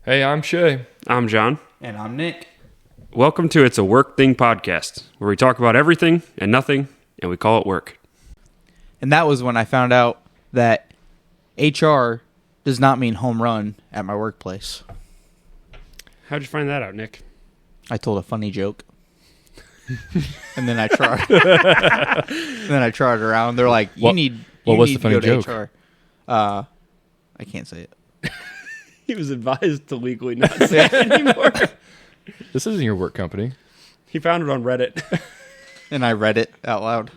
Hey, I'm Shay. I'm John. And I'm Nick. Welcome to It's a Work Thing podcast, where we talk about everything and nothing, and we call it work. And that was when I found out that HR does not mean home run at my workplace. How'd you find that out, Nick? I told a funny joke. And then I tried. Around. They're like, What was the funny joke? HR. I can't say it. He was advised to legally not say it anymore. This isn't your work company. He found it on Reddit. And I read it out loud.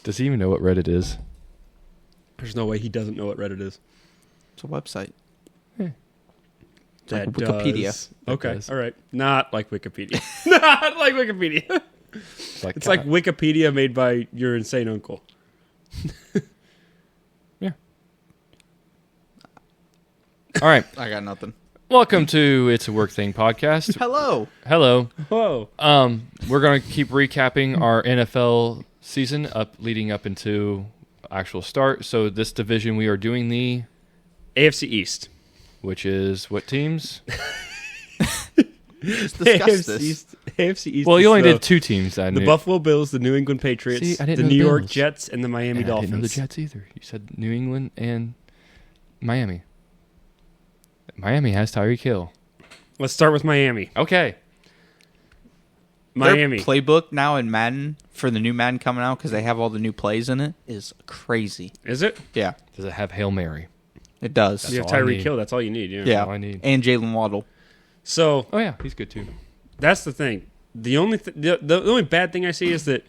Does he even know what Reddit is? There's no way he doesn't know what Reddit is. It's a website. That Like Wikipedia. does. Okay, does. all right. Not like Wikipedia. Not like Wikipedia. It's like Wikipedia made by your insane uncle. Yeah. All right. I got nothing. Welcome to It's a Work Thing podcast. Hello. Hello. Whoa. We're going to keep recapping our NFL season leading up into actual start. So this division we are doing the AFC East. which is what teams? Let's discuss this. AFC East. Well, you only is did two teams. the Buffalo Bills, the New England Patriots, See, I didn't the know New the York Bills. Jets, and the Miami And Dolphins. I didn't know the Jets either. You said New England and Miami. Miami has Tyreek Hill. Let's start with Miami. Okay. Miami. Their playbook now in Madden for the new Madden coming out because they have all the new plays in it is crazy. Is it? Yeah, Does it have Hail Mary? it does. You have all I Tyreek need. Hill. That's all you need. Yeah. Yeah, all I need. and Jalen Waddle. So Oh yeah, he's good too. that's the thing. The only the only bad thing I see is that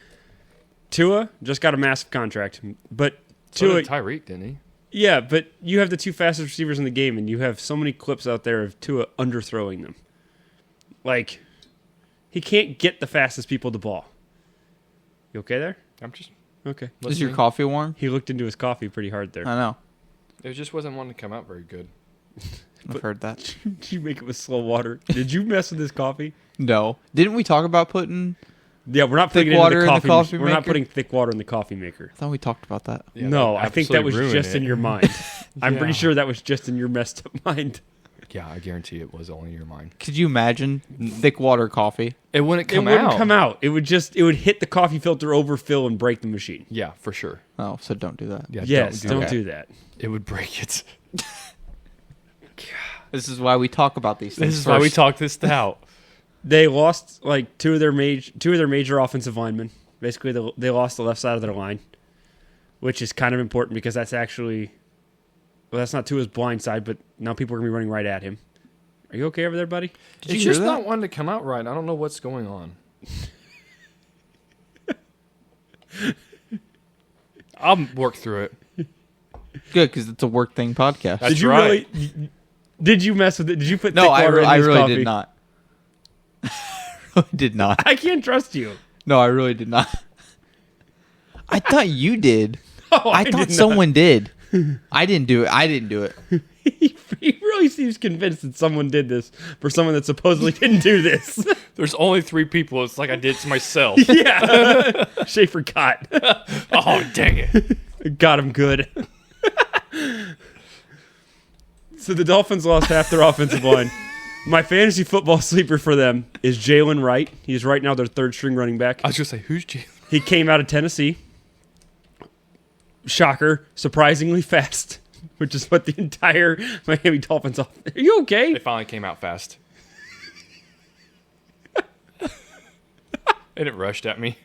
Tua just got a massive contract, but So Tua, did Tyreek, didn't he? yeah, but you have the two fastest receivers in the game, and you have so many clips out there of Tua underthrowing them. Like, he can't get the fastest people the ball. You okay there? I'm just. Okay. Is your coffee warm? He looked into his coffee pretty hard there. I know. It just wasn't wanting to come out very good. I've heard that. Did you make it with slow water? Did you mess with his coffee? No. Didn't we talk about putting... Yeah, we're not Thick putting it water in in the the coffee. coffee We're not maker? putting thick water in the coffee maker. I thought we talked about that. Yeah, No, that I think that absolutely was ruined just it. in your mind. I'm pretty Yeah. sure that was just in your messed up mind. Yeah, I guarantee it was only in your mind. Could you imagine thick water coffee? It wouldn't come it wouldn't out. come out. It would hit the coffee filter, overfill, and break the machine. Yeah, for sure. Oh, so don't do that. Yeah, Yes, don't that. do that. It would break it. This is why we talk about these things This is why we first. talked this out. They lost like two of their major offensive linemen. Basically, they lost the left side of their line, which is kind of important because that's actually, well, that's not Tua's blind side, but now people are gonna be running right at him. Are you okay over there, buddy? Did you It's hear just that? not wanting to come out right. I don't know what's going on. I'll work through it. Good, because it's a work thing podcast. That's Did you right. really? Did you mess with it? Did you put No, thick I water in his really coffee? did not. I really did not. I can't trust you. No, I really did not. I thought you did. Oh, I did thought not. someone did. I didn't do it. I didn't do it. He really seems convinced that someone did this for someone that supposedly didn't do this. There's only 3 people. It's like I did it to myself. Yeah. Shay forgot. Oh, dang it. Got him good. So the Dolphins lost half their offensive line. My fantasy football sleeper for them is Jalen Wright. He's right now their third string running back. I was going to say, who's Jalen? He came out of Tennessee. Shocker, surprisingly fast, which is what the entire Miami Dolphins are you okay? They finally came out fast. And it rushed at me.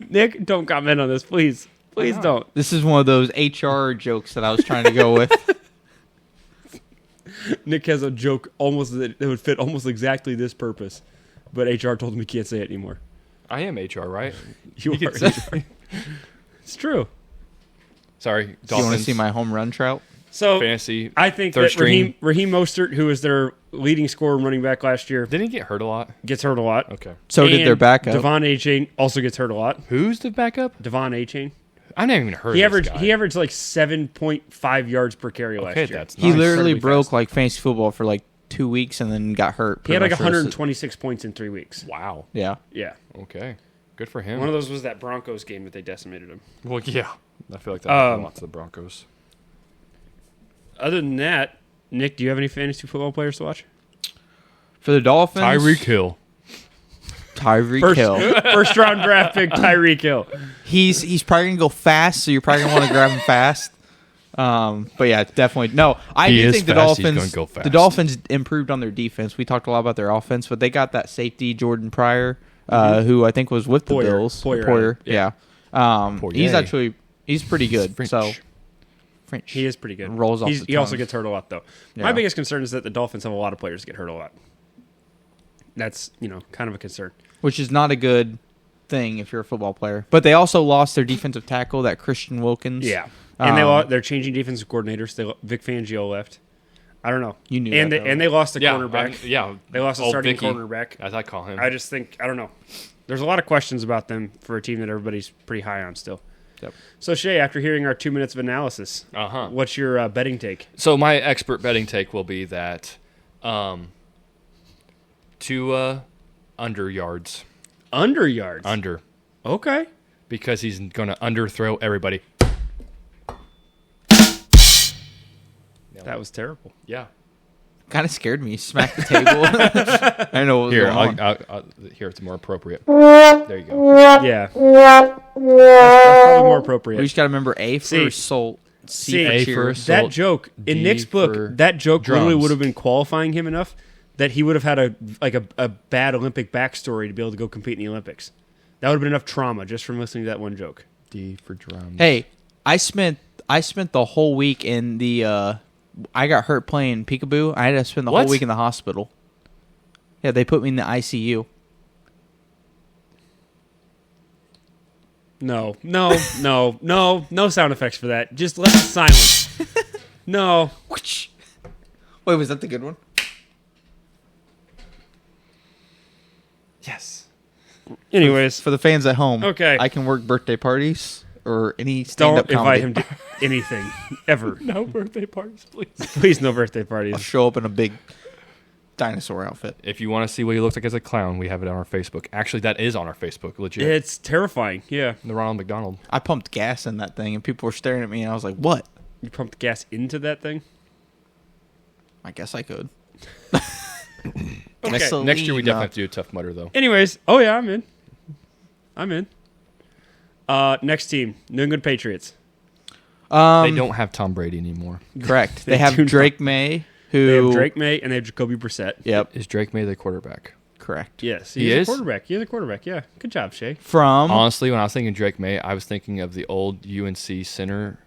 Nick, don't comment on this, please. Please don't. This is one of those HR jokes that I was trying to go with. Nick has a joke almost that would fit almost exactly this purpose, but HR told him he can't say it anymore. I am HR, right? You You are. could say- It's true. Sorry, Do you want Dolphins. to see my home run trout? So fantasy? I think third that string. Raheem Mostert, who was their leading scorer and running back last year, Didn't he get hurt a lot? gets hurt a lot. Okay. So did their And backup. Devon A-Chain also gets hurt a lot. Who's the backup? Devon A-Chain. I never even heard He of this averaged guy. he averaged like 7.5 yards per carry last Okay, year. that's He nice. literally Incredibly broke fast. like fantasy football for like 2 weeks and then got hurt. He had pretty like much the rest of- 126 points in 3 weeks. Wow. Yeah. Yeah. Okay. Good for him. One of those was that Broncos game that they decimated him. Well, yeah. I feel like that happened a lot to the Broncos. Other than that, Nick, do you have any fantasy football players to watch? For the Dolphins, Tyreek Hill. Tyreek Hill. First round draft pick, Tyreek Hill. He's probably gonna go fast, so you're probably gonna want to grab him fast. But yeah, definitely no. I He do is think the fast, he's Dolphins. gonna go fast. The Dolphins improved on their defense. We talked a lot about their offense, but they got that safety Jordan Pryor, who I think was with the Poyer. Bills. Poyer, yeah. Poyer. He's pretty good. French. So French. He is pretty good. Rolls off the He also tongue. gets hurt a lot, though. Yeah. My biggest concern is that the Dolphins have a lot of players that get hurt a lot. That's, kind of a concern. Which is not a good thing if you're a football player. But they also lost their defensive tackle, that Christian Wilkins. Yeah. And they're changing defensive coordinators. Vic Fangio left. I don't know. You knew and that, they lost a Yeah, cornerback. yeah. They lost a Old starting Vicky, cornerback. as I call him. I just think, I don't know. There's a lot of questions about them for a team that everybody's pretty high on still. Yep. So, Shay, after hearing our 2 minutes of analysis, Uh-huh. what's your betting take? So my expert betting take will be that Tua under yards. Under yards. Under. Okay. Because he's going to underthrow everybody. That was terrible. Yeah. Kind of scared me. Smacked the table. I know what was Here, going on. here it's more appropriate. There you go. Yeah. That's probably more appropriate. We just got to remember A for See. soul. C See. for A cheer. for that Salt, joke in D Nick's for book, that joke literally drums. would have been qualifying him enough that he would have had a bad Olympic backstory to be able to go compete in the Olympics. That would have been enough trauma just from listening to that one joke. D for drums. Hey, I spent the whole week in the. I got hurt playing peekaboo. I had to spend the What? whole week in the hospital. Yeah, they put me in the ICU. No sound effects for that. Just let the silence. No. Wait, was that the good one? Yes. Anyways, For the fans at home, Okay. I can work birthday parties or any stand-up don't comedy. invite him to anything ever. No birthday parties, please. Please, no birthday I'll parties. show up in a big dinosaur outfit. If you want to see what he looks like as a clown, we have it on our Facebook. Actually, that is on our Facebook, legit. It's terrifying. Yeah. The Ronald McDonald. I pumped gas in that thing, and people were staring at me, and I was like, "What?" You pumped gas into that thing? I guess I could. Okay. Next year, we Gasoline, definitely have to do a Tough Mudder, though. Anyways, oh yeah, I'm in. Next team, New England Patriots. They don't have Tom Brady anymore. Correct. They They have do not. Drake May, who They have Drake May and they have Jacoby Brissett. Yep, Is Drake May the quarterback? correct. Yes, He he's is? a quarterback. He's a quarterback. Yeah, good job, Shay. From Honestly, when I was thinking Drake May, I was thinking of the old UNC center.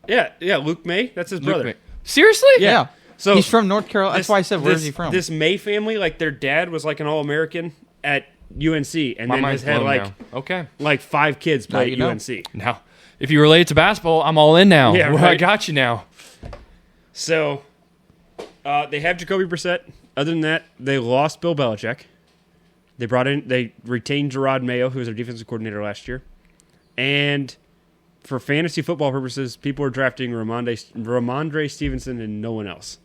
Yeah, Luke May. That's his brother. May. Seriously? yeah. So He's from North Carolina. That's this- why I said, "Where's this- he from?" This May family, like their dad was like an All-American at UNC, and My then mind's has had blown like now. Okay. like 5 kids Now play you at know. UNC. Now, if you relate it to basketball, I'm all in now. Yeah, I right. got you now. So they have Jacoby Brissett. Other than that, they lost Bill Belichick. They retained Gerard Mayo, who was their defensive coordinator last year. And for fantasy football purposes, people are drafting Ramondre Stevenson and no one else.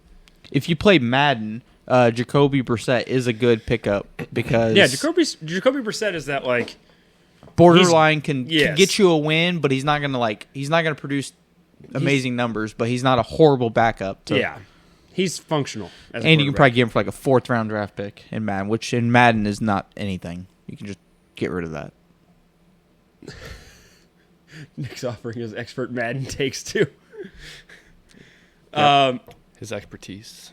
if you play Madden, Jacoby Brissett is a good pickup because Yeah, Jacoby Brissett is that like borderline can yes. get you a win, but he's not gonna produce amazing numbers, but he's not a horrible backup. To, he's functional. As a and you can quarterback. probably get him for like a 4th round draft pick in Madden, which in Madden is not anything. You can just get rid of that. Nick's offering his expert Madden takes too. His expertise.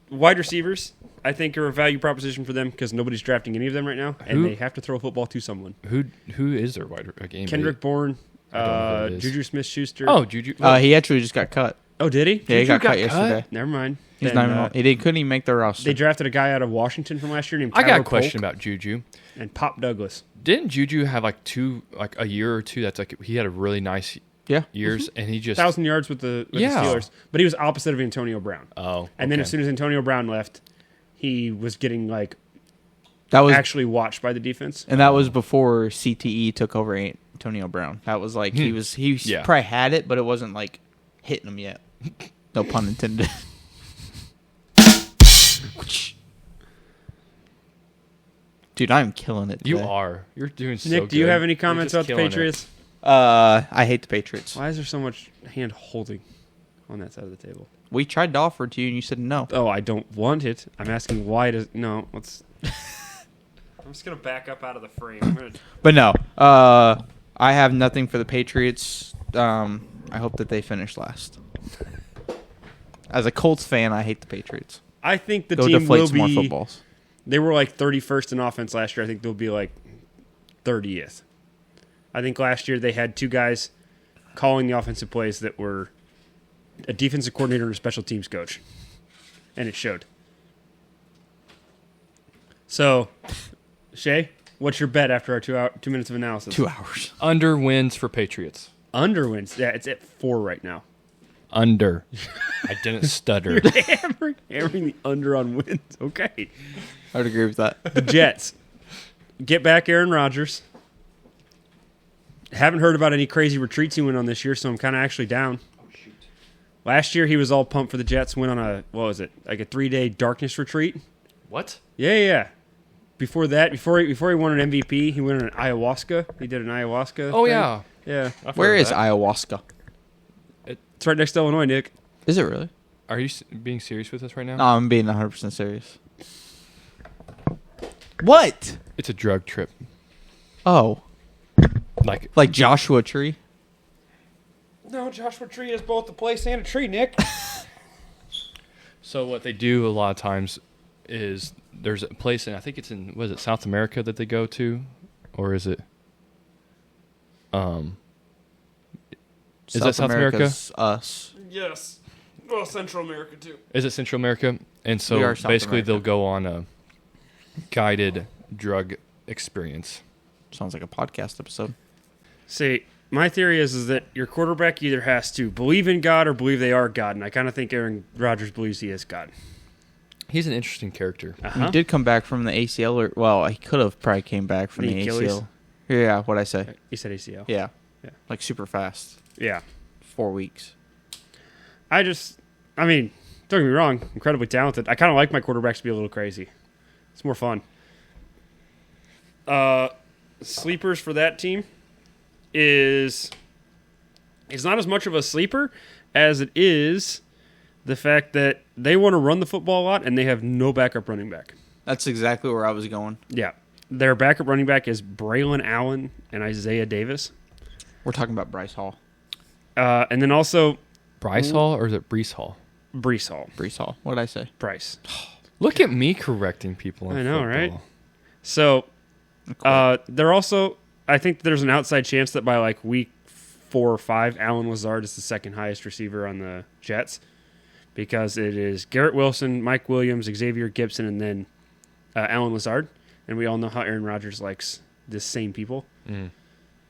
Wide receivers, I think, are a value proposition for them because nobody's drafting any of them right now, and Who? they have to throw a football to someone. Who is their wide game? Kendrick Bourne, I don't know who it is. Juju Smith-Schuster. Oh, Juju. He actually just got cut. Oh, did he? Yeah, he got got cut yesterday. Never mind. He's Then, not even. He couldn't even make the roster. they drafted a guy out of Washington from last year named I Tyler got a question Polk about Juju. and Pop Douglas. Didn't Juju have a year or two that's like he had a really nice yeah. years and he just 1,000 yards with the Yeah. Steelers, but he was opposite of Antonio Brown. Oh, And then okay. as soon as Antonio Brown left, he was getting like That was actually watched by the defense. and that was before CTE took over Antonio Brown. That was like he Yeah. probably had it, but it wasn't like hitting him yet. No pun intended. Dude, I'm killing it. You today. are. You're doing so Nick, good. do you have any You're comments just about the killing it. Patriots? I hate the Patriots. Why is there so much hand holding on that side of the table? We tried to offer it to you, and you said no. Oh, I don't want it. I'm asking why does no. Let's. I'm just gonna back up out of the frame. But no, I have nothing for the Patriots. I hope that they finish last. As a Colts fan, I hate the Patriots. I think the Go team deflate will some more be. footballs. They were like 31st in offense last year. I think they'll be like 30th. I think last year they had two guys calling the offensive plays that were a defensive coordinator and a special teams coach, and it showed. So, Shay, what's your bet after our 2 minutes of analysis? 2 hours. Under wins for Patriots. Under wins. Yeah, it's at 4 right now. Under. I didn't stutter. hammering the under on wins. Okay. I would agree with that. The Jets. Get back Aaron Rodgers. Haven't heard about any crazy retreats he went on this year, so I'm kind of actually down. Oh, shoot. Last year, he was all pumped for the Jets. Went on a 3-day darkness retreat. What? Yeah. Before that, before he won an MVP, he went on an ayahuasca. He did an ayahuasca Oh, thing. yeah. Yeah. Where is ayahuasca? It's right next to Illinois, Nick. Is it really? Are you being serious with us right now? No, I'm being 100% serious. What? It's a drug trip. Oh. Like Joshua Tree? No, Joshua Tree is both a place and a tree, Nick. So what they do a lot of times is there's a place, and I think it's in, was it South America that they go to? Or is it... Is that South America? America's us. Yes. Well, Central America, too. Is it Central America? And We so are South basically America. they'll go on a guided drug experience. Sounds like a podcast episode. See, my theory is that your quarterback either has to believe in God or believe they are God, and I kind of think Aaron Rodgers believes he is God. He's an interesting character. He did come back from the ACL. He could have probably came back from The the Achilles? ACL. Yeah, what'd I say? You said ACL. Yeah. Yeah. Like super fast. Yeah. 4 weeks. Don't get me wrong, incredibly talented. I kind of like my quarterbacks to be a little crazy. It's more fun. Sleepers for that team is not as much of a sleeper as it is the fact that they want to run the football a lot and they have no backup running back. That's exactly where I was going. Yeah. Their backup running back is Braylon Allen and Isaiah Davis. We're talking about Bryce Hall. And then also Bryce Hall or is it Brees Hall? Brees Hall. Brees Hall. What did I say? Bryce. Look at me correcting people in I know, football. right? So they're also, I think there's an outside chance that by like week 4 or 5, Alan Lazard is the second highest receiver on the Jets because it is Garrett Wilson, Mike Williams, Xavier Gibson, and then Alan Lazard. And we all know how Aaron Rodgers likes the same people. Mm.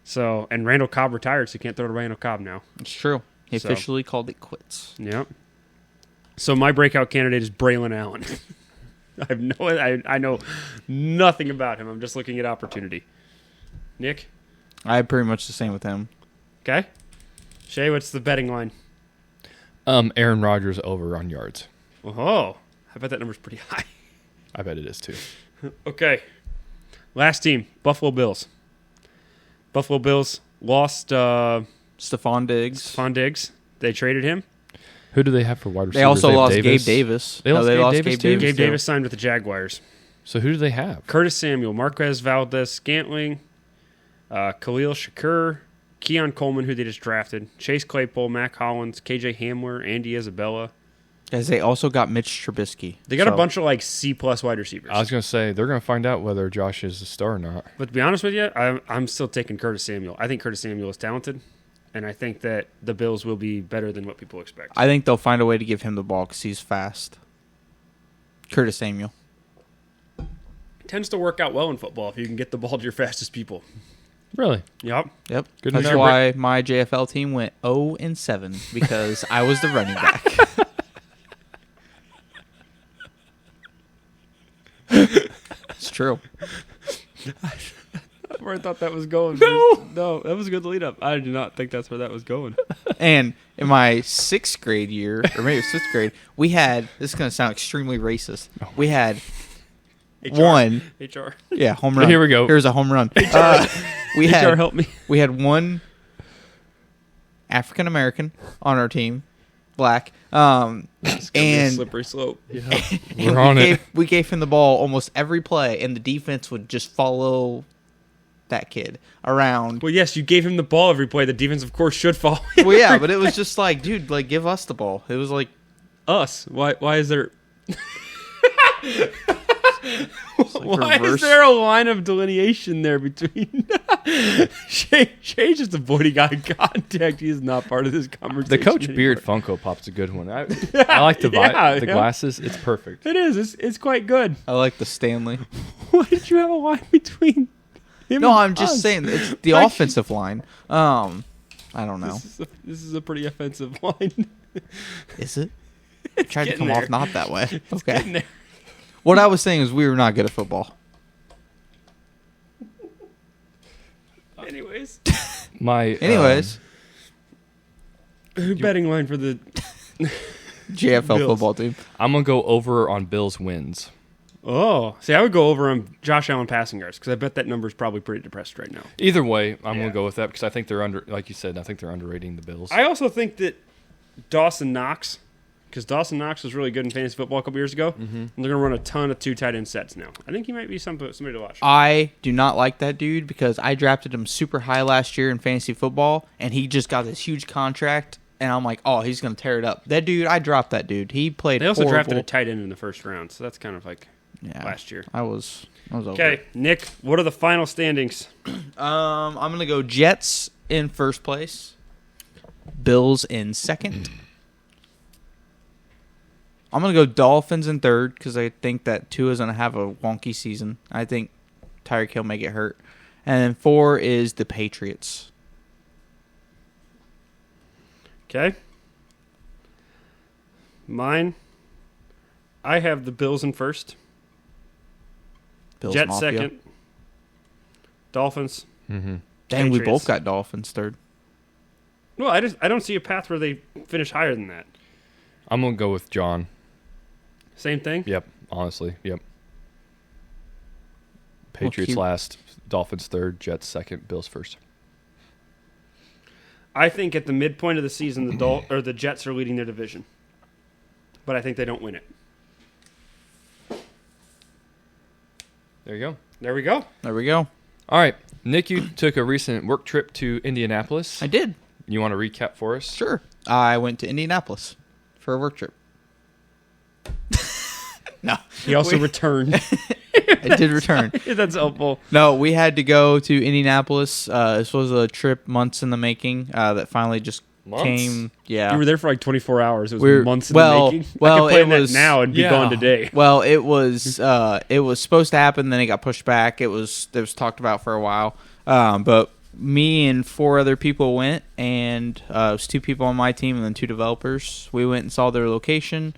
So, and Randall Cobb retired, so you can't throw to Randall Cobb now. It's true. He So- officially called it quits. Yep. So my breakout candidate is Braylon Allen. I know nothing about him. I'm just looking at opportunity. Nick? I have pretty much the same with him. Okay. Shay, what's the betting line? Aaron Rodgers over on yards. Oh, I bet that number's pretty high. I bet it is too. Okay. Last team, Buffalo Bills. Buffalo Bills lost Stephon Diggs. Stephon Diggs. They traded him. Who do they have for wide receivers? They also have lost Gabe Davis. They lost Gabe Davis too? Gabe Davis signed with the Jaguars. So who do they have? Curtis Samuel, Marquez Valdez-Scantling, Khalil Shakur, Keon Coleman, who they just drafted, Chase Claypool, Mac Hollins, KJ Hamler, Andy Isabella. Guys, they also got Mitch Trubisky. They got a bunch of like C-plus wide receivers. I was going to say, they're going to find out whether Josh is a star or not. But to be honest with you, I'm still taking Curtis Samuel. I think Curtis Samuel is talented, and I think that the Bills will be better than what people expect. I think they'll find a way to give him the ball because he's fast. Curtis Samuel. Tends to work out well in football if you can get the ball to your fastest people. Really? Yep. Yep. Good to That's know. why my JFL team went 0-7 because I was the running back. It's true. Where I thought that was going. No, that was a good lead up. I did not think that's where that was going. And in my 6th grade year, or maybe 5th grade, we had, this is going to sound extremely racist, we had one. HR. Yeah, home run. Here we go. Here's a home run. We HR, had help me. we had one African American on our team, black. It's gonna be a And slippery slope. We're on it. we gave him the ball almost every play, and the defense would just follow that kid around. Well, yes, you gave him the ball every play. The defense, of course, should follow. Well, yeah, but it was just like, dude, like give us the ball. It was like Us. Why is there? Why reverse. is there a line of delineation there between Shay's just avoiding eye contact? He is not part of this conversation. The Coach anymore. Beard Funko Pop's a good one. I like the Yeah, the yeah. glasses. It's perfect. It is. It's quite good. I like the Stanley. Why did you have a line between him No, and I'm just us? saying it's the Like- offensive line. I don't know. This is a pretty offensive line. Is it? Tried to getting come there. off not that way. Getting Okay. there. What I was saying is we were not good at football. Anyways, Anyways, betting line for the. JFL Bills. football team. I'm gonna go over on Bills wins. Oh, see, I would go over on Josh Allen passing yards because I bet that number is probably pretty depressed right now. Either way, I'm Yeah. gonna go with that because I think they're like you said, I think they're underrating the Bills. I also think that Dawson Knox, because Dawson Knox was really good in fantasy football a couple years ago, and they're going to run a ton of 2 tight end sets now. I think he might be somebody to watch. I do not like that dude because I drafted him super high last year in fantasy football, and he just got this huge contract, and I'm like, oh, he's going to tear it up. That dude, I dropped that dude. He played They also horrible. drafted a tight end in the first round, so that's kind of like last year. I was over Okay, it. Nick, what are the final standings? I'm going to go Jets in first place, Bills in second. I'm going to go Dolphins in third because I think that Tua's going to have a wonky season. I think Tyreek Hill may get hurt. And then 4 is the Patriots. Okay. Mine, I have the Bills in first, Bills Jets Mafia. second, Dolphins. Mm-hmm. Dang, we Patriots. both got Dolphins third. Well, I don't see a path where they finish higher than that. I'm gonna go with John. Same thing. Yep, honestly, yep. Patriots keep- last, Dolphins third, Jets second, Bills first. I think at the midpoint of the season, the Jets are leading their division, but I think they don't win it. There you go. There we go. There we go. All right, Nick, you took a recent work trip to Indianapolis. I did. You want to recap for us? Sure. I went to Indianapolis for a work trip. No. He also returned. I did return. That's helpful. No, we had to go to Indianapolis. This was a trip months in the making that finally just Months? came. Yeah. You were there for like 24 hours. It was We're- months in well- the making. I well, could plan it that was- now and be Yeah. gone today. Well, it was supposed to happen, then it got pushed back. It was talked about for a while. But me and 4 other people went, and it was 2 people on my team and then 2 developers. We went and saw their location.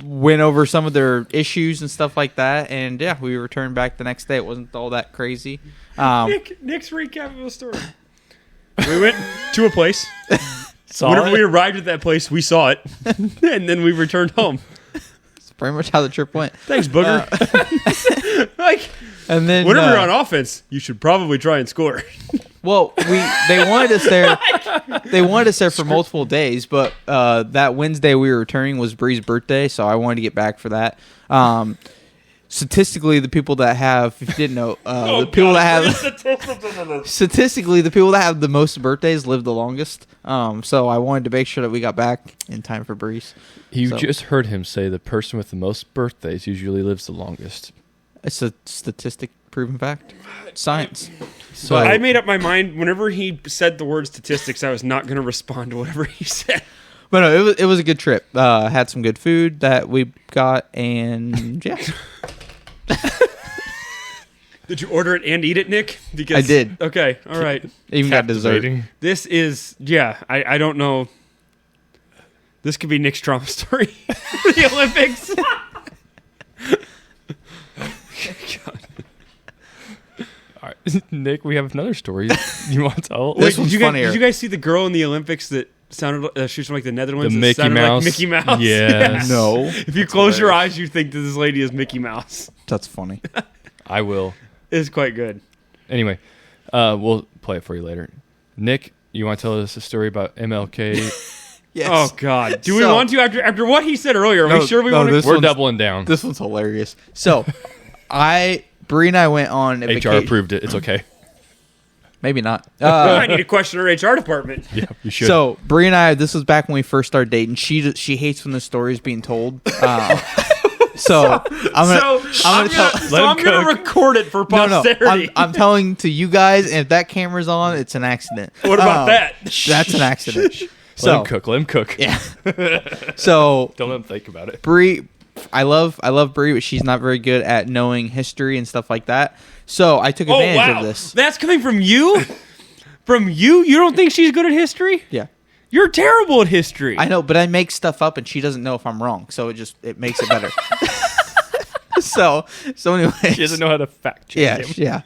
Went over some of their issues and stuff like that, and yeah, we returned back the next day. It wasn't all that crazy. Nick's recap of the story. We went to a place. Saw Whenever it? we arrived at that place, we saw it, and then we returned home. It's pretty much how the trip went. Thanks, Booger. Like, And then whenever you're on offense, you should probably try and score. well, they wanted us there. They wanted us there for multiple days, but that Wednesday we were returning was Bree's birthday, so I wanted to get back for that. Statistically, the people that have, if you didn't know, statistically, the people that have the most birthdays live the longest. So I wanted to make sure that we got back in time for Breeze. You So- just heard him say the person with the most birthdays usually lives the longest. It's a statistic proven fact. Science. So I made up my mind. Whenever he said the word statistics, I was not going to respond to whatever he said. But no, it was a good trip. Had some good food that we got, and yeah. Did you order it and eat it, Nick? Because I did. Okay, all right. Even got dessert. Captivating. This is, I don't know. This could be Nick's trauma story for the Olympics. God. All right. Nick, we have another story you want to tell? This Wait, one's did you funnier. guys see the girl in the Olympics that sounded she's from like the Netherlands? The that Mickey sounded Mouse. Like Mickey Mouse. Yes. No. If you close your eyes, you think that this lady is Mickey Mouse. That's funny. I will. It's quite good. Anyway, we'll play it for you later. Nick, You want to tell us a story about MLK? Yes. Oh God! Do we So- want to after what he said earlier? Are No, we sure we no, want to? this We're one's- doubling down. This one's hilarious. So, Bree and I went on a HR vacation. approved it. It's okay. Maybe not. I need to question our HR department. Yeah, you should. So Bree and I, this was back when we first started dating. She hates when the story is being told. So I'm gonna record it for posterity. I'm telling to you guys, and if that camera's on, it's an accident. What about that? That's an accident. let him cook. Let him cook. Yeah. So Don't let him think about it. Bree, I love Bree, but she's not very good at knowing history and stuff like that. So I took advantage of this. That's coming from you. From you? You don't think she's good at history? Yeah. You're terrible at history. I know, but I make stuff up and she doesn't know if I'm wrong, so it makes it better. so anyway, She doesn't know how to fact check him. yeah.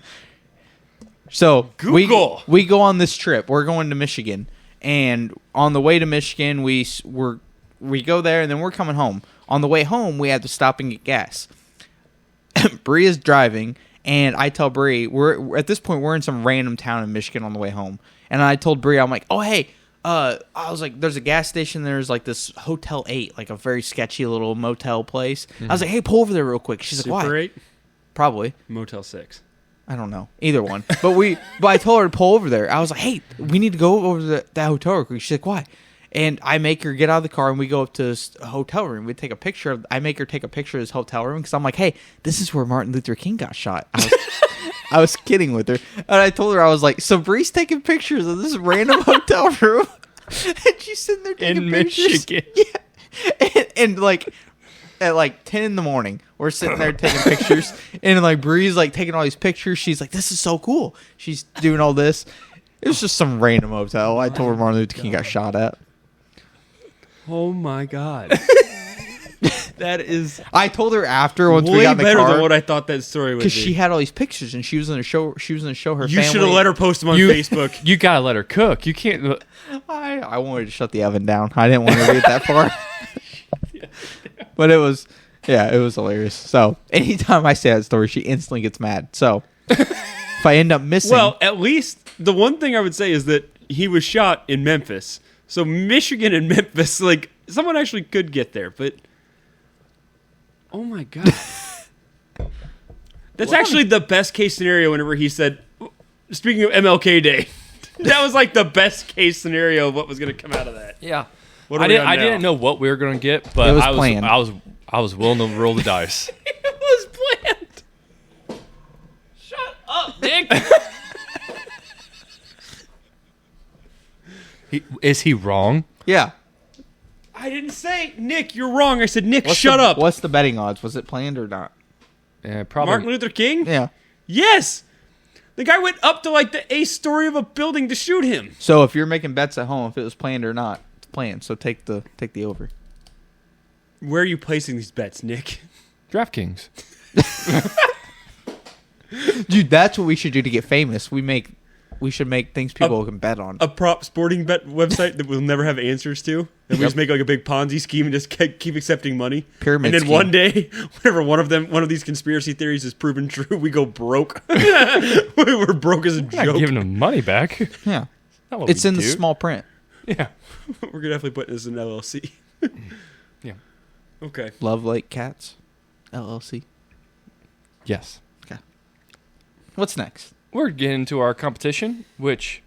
So Google. we go on this trip. We're going to Michigan, and on the way to Michigan, we go there, and then we're coming home. On the way home, we had to stop and get gas. Bree is driving, and I tell Bree, we're at this point we're in some random town in Michigan on the way home, and I told Bree, I'm like, oh hey. I was like, there's a gas station. There's like this Hotel 8, like a very sketchy little motel place. I was like, hey, pull over there real quick. She's like, Super why? 8, Probably. Motel 6. I don't know. Either one. But I told her to pull over there. I was like, hey, we need to go over to that hotel real quick. She's like, why? And I make her get out of the car and we go up to this hotel room. We take a picture I make her take a picture of this hotel room because I'm like, hey, this is where Martin Luther King got shot. I was kidding with her. And I told her, I was like, so Bree's taking pictures of this random hotel room. And she's sitting there taking In pictures. Michigan. Yeah. And like at like 10 in the morning, we're sitting there taking pictures. And like Bree's like taking all these pictures. She's like, this is so cool. She's doing all this. It was just some random hotel. I told her Martin Luther King got shot at. Oh my God. That is I told her after once we way got in the better car than what I thought that story would be. because she had all these pictures and she was going to show her You family. should have let her post them on You- Facebook. You gotta let her cook. You can't. I wanted to shut the oven down. I didn't want her to get that far. But it was hilarious. So anytime I say that story, she instantly gets mad. So if I end up missing, Well, at least the one thing I would say is that he was shot in Memphis. So Michigan and Memphis, like, someone actually could get there, but oh my God. That's actually the best case scenario whenever he said, speaking of MLK Day, that was like the best case scenario of what was going to come out of that. Yeah. What are I we didn't. on I now? didn't know what we were gonna get, but It was I was. planned. I was willing to roll the dice. It was planned. Shut up, Nick. Is he wrong? yeah. I didn't say, Nick, you're wrong. I said, Nick, What's shut the- up. What's the betting odds? Was it planned or not? Yeah, probably. Martin Luther King? Yeah. Yes. The guy went up to like the 8th story of a building to shoot him. So if you're making bets at home, if it was planned or not, it's planned. So take the over. Where are you placing these bets, Nick? DraftKings. Dude, that's what we should do to get famous. We should make things people can bet on. A prop sporting bet website that we'll never have answers to. And we just make like a big Ponzi scheme and just keep accepting money. Pyramid And then scheme. one day, whenever one of these conspiracy theories is proven true, we go broke. We're broke as a Not joke. giving him money back. Yeah. Not what It's we in the do. small print. Yeah. We're definitely putting this in LLC. Yeah. Okay. Love Lake Cats, LLC. Yes. What's next? We're getting to our competition, which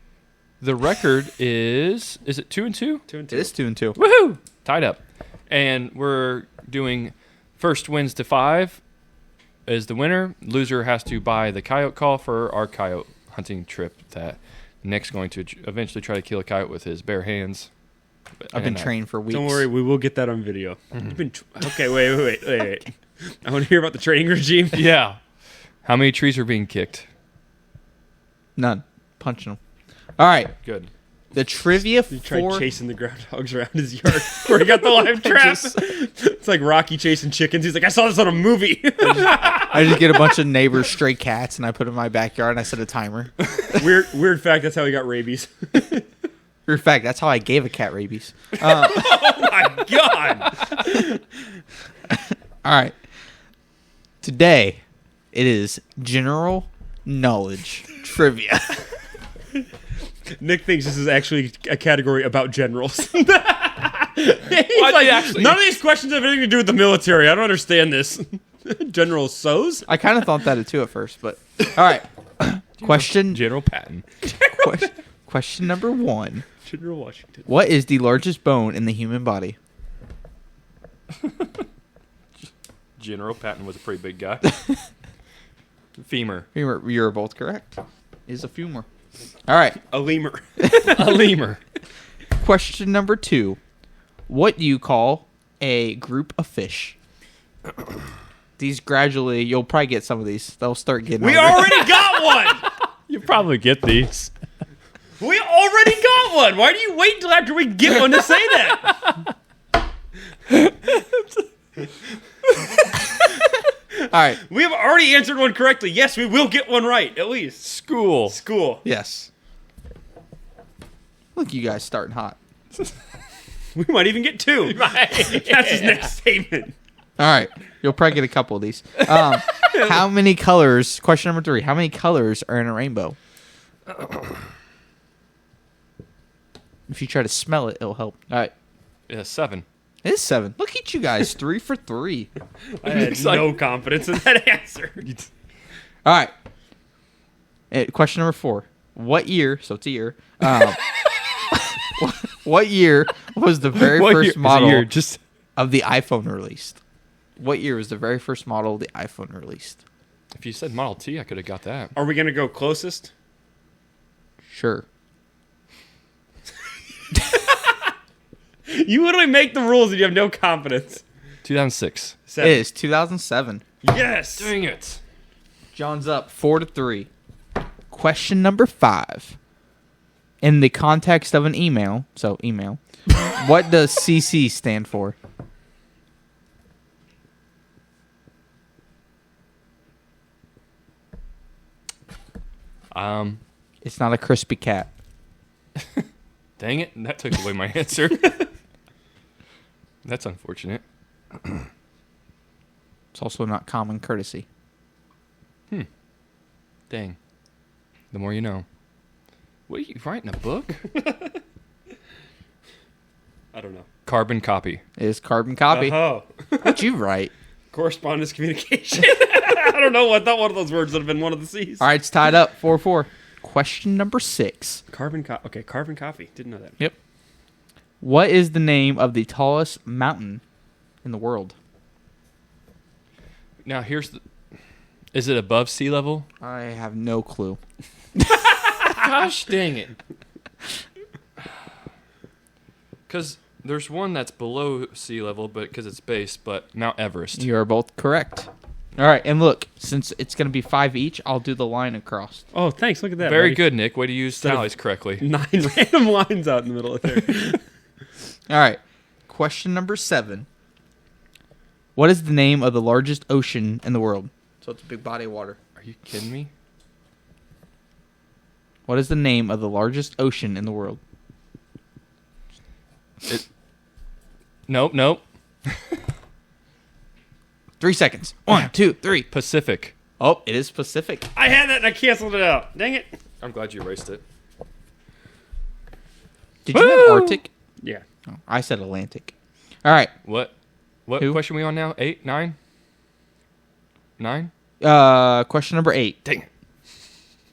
the record is it 2-2? 2 and 2. It is 2-2. Woohoo! Tied up. And we're doing first wins to 5 as the winner. Loser has to buy the coyote call for our coyote hunting trip that Nick's going to eventually try to kill a coyote with his bare hands. I've been And, trained for weeks. Don't worry, we will get that on video. You've been okay, wait. I want to hear about the training regime. Yeah. How many trees are being kicked? None. Punching them. All right. Good. The trivia He tried for chasing the groundhogs around his yard where he got the live trap. It's like Rocky chasing chickens. He's like, I saw this on a movie. I just get a bunch of neighbors' stray cats and I put them in my backyard and I set a timer. Weird fact, that's how he got rabies. In fact, that's how I gave a cat rabies. Oh my God. All right. Today, it is general knowledge trivia. Nick thinks this is actually a category about generals. He's Why like, did actually- none of these questions have anything to do with the military. I don't understand this. General So's? I kind of thought that too at first, but all right. Question General Patton. question number 1. General Washington. What is the largest bone in the human body? General Patton was a pretty big guy. Femur. You're both correct. Is a femur. All right. A lemur. A lemur. Question number 2. What do you call a group of fish? These gradually, you'll probably get some of these. They'll start getting. We older. already got one! You probably get these. We already got one! Why do you wait until after we get one to say that? All right. We have already answered one correctly. Yes, we will get one right, at least. School. School. Yes. Look, you guys starting hot. We might even get 2. That's his next statement. All right. You'll probably get a couple of these. How many colors? Question number 3. How many colors are in a rainbow? If you try to smell it, it'll help. All right. Yeah, 7. It is 7. Look at you guys. 3 for 3. I had It's like- no confidence in that answer. All right. Question number 4. What year? So it's a year. What year was the very What first year- is it model year? Just of the iPhone released? What year was the very first model of the iPhone released? if you said Model T, I could have got that. Are we going to go closest? Sure. You literally make the rules and you have no confidence. 2006. It is 2007. Yes. Dang it. John's up 4-3. Question number 5. In the context of an email, so email, what does CC stand for? It's not a crispy cat. Dang it. That took away my answer. That's unfortunate. It's also not common courtesy. Dang. The more you know. What are you writing, a book? I don't know. Carbon copy. It is carbon copy. Oh. What'd you write? Correspondence communication. I don't know. I thought one of those words would have been one of the C's. All right, it's tied up 4-4. Question number 6. Okay, carbon coffee. Didn't know that. Yep. What is the name of the tallest mountain in the world? Now, here's the... Is it above sea level? I have no clue. Gosh dang it. Because there's one that's below sea level, but because it's base, but Mount Everest. You are both correct. All right, and look, since it's going to be 5 each, I'll do the line across. Oh, thanks. Look at that. Very buddy. good, Nick. Way to use Instead of- tallies correctly. 9 random lines out in the middle of there. All right, question number 7. What is the name of the largest ocean in the world? So it's a big body of water. Are you kidding me? What is the name of the largest ocean in the world? Nope. 3 seconds. 1, 2, 3. Pacific. Oh, it is Pacific. I had that and I canceled it out. Dang it. I'm glad you erased it. Did you have Woo! Arctic? Yeah. Oh, I said Atlantic. All right. What Who? question are we on now? 8? 9? 9? Question number 8. Dang it.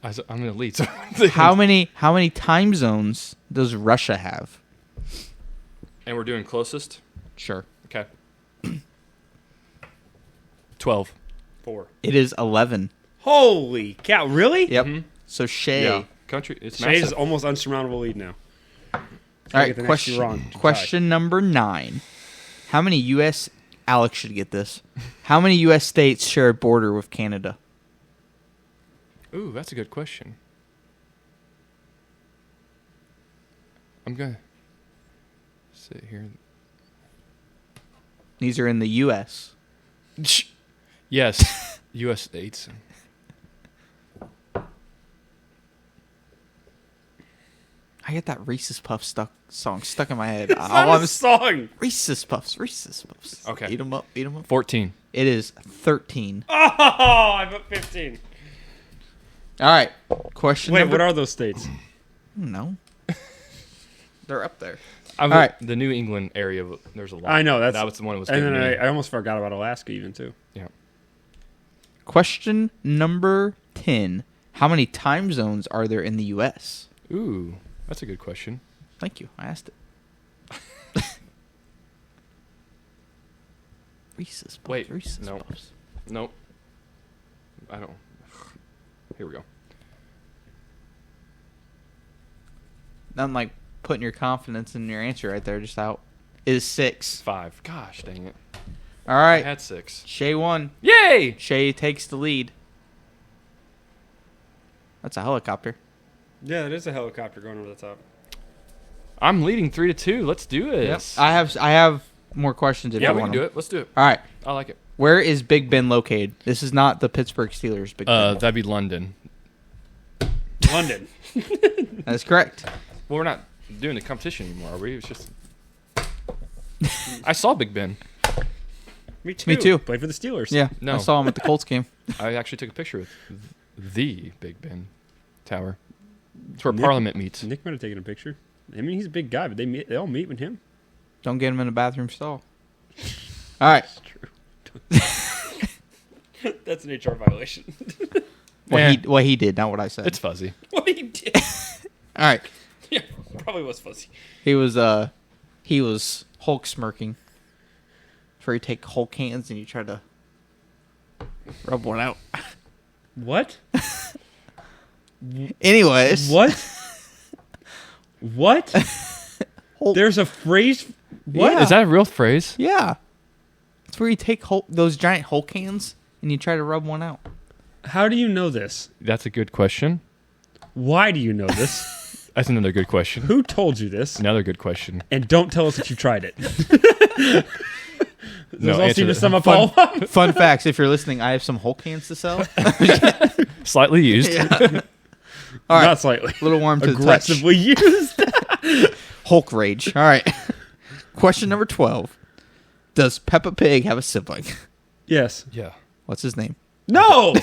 I'm going to lead. So How many time zones does Russia have? And we're doing closest? Sure. Okay. 12. 4. It is 11. Holy cow. Really? Yep. Mhm. So Shay. Yeah. Country. It's Shay's massive. almost unsurmountable lead now. All right. get the next two wrong. Question number 9. How many U.S. Alex should get this. How many U.S. states share a border with Canada? Ooh, that's a good question. I'm going to sit here. These are in the U.S. Yes. U.S. states. I get that Reese's Puffs song stuck in my head. It's not a song. Reese's Puffs. Okay. Eat 'em up. 14. It is 13. Oh, I put 15. All right. Question Wait, number... what are those states? No. They're up there. All right. The New England area, there's a lot. I know that was the one that was. And getting then me. I almost forgot about Alaska even too. Yeah. Question number 10. How many time zones are there in the U.S.? Ooh, that's a good question. Thank you. I asked it. Reese's Puffs. Wait, Reese's no. Puffs. Nope. I don't. Here we go. Nothing like putting your confidence in your answer right there just out. It is 6. 5. Gosh, dang it. All I right. had 6. Shay won. Yay! Shay takes the lead. That's a helicopter. Yeah, it is a helicopter going over the top. I'm leading 3-2. Let's do this. I have more questions if Yeah, you we want can do them. it. Let's do it. All right. I like it. Where is Big Ben located? This is not the Pittsburgh Steelers Big Ben. That'd be London. London. That is correct. Well, we're not doing the competition anymore, are we? It's just. I saw Big Ben. Me too. Me too. Play for the Steelers. Yeah. No. I saw him at the Colts game. I actually took a picture with the Big Ben Tower. It's where Nick- Parliament meets. Nick might have taken a picture. I mean, he's a big guy, but they all meet with him. Don't get him in a bathroom stall. All right. That's true. That's an HR violation. What he did, not what I said. It's fuzzy. What he did. All right. Yeah, probably was fuzzy. He was Hulk smirking. That's where you take Hulk hands and you try to rub one out. What? Anyways. What? What? Hulk. There's a phrase. What? Yeah. Is that a real phrase? Yeah. It's where you take those giant Hulk hands and you try to rub one out. How do you know this? That's a good question. Why do you know this? That's another good question. Who told you this? Another good question. And don't tell us that you tried it. Those all answer seem to the- sum up all. Fun facts, if you're listening, I have some Hulk hands to sell. Slightly used. All right. Not slightly. A little warm to the touch. Aggressively used. Hulk rage. All right. Question number 12. Does Peppa Pig have a sibling? Yes. Yeah. What's his name? No.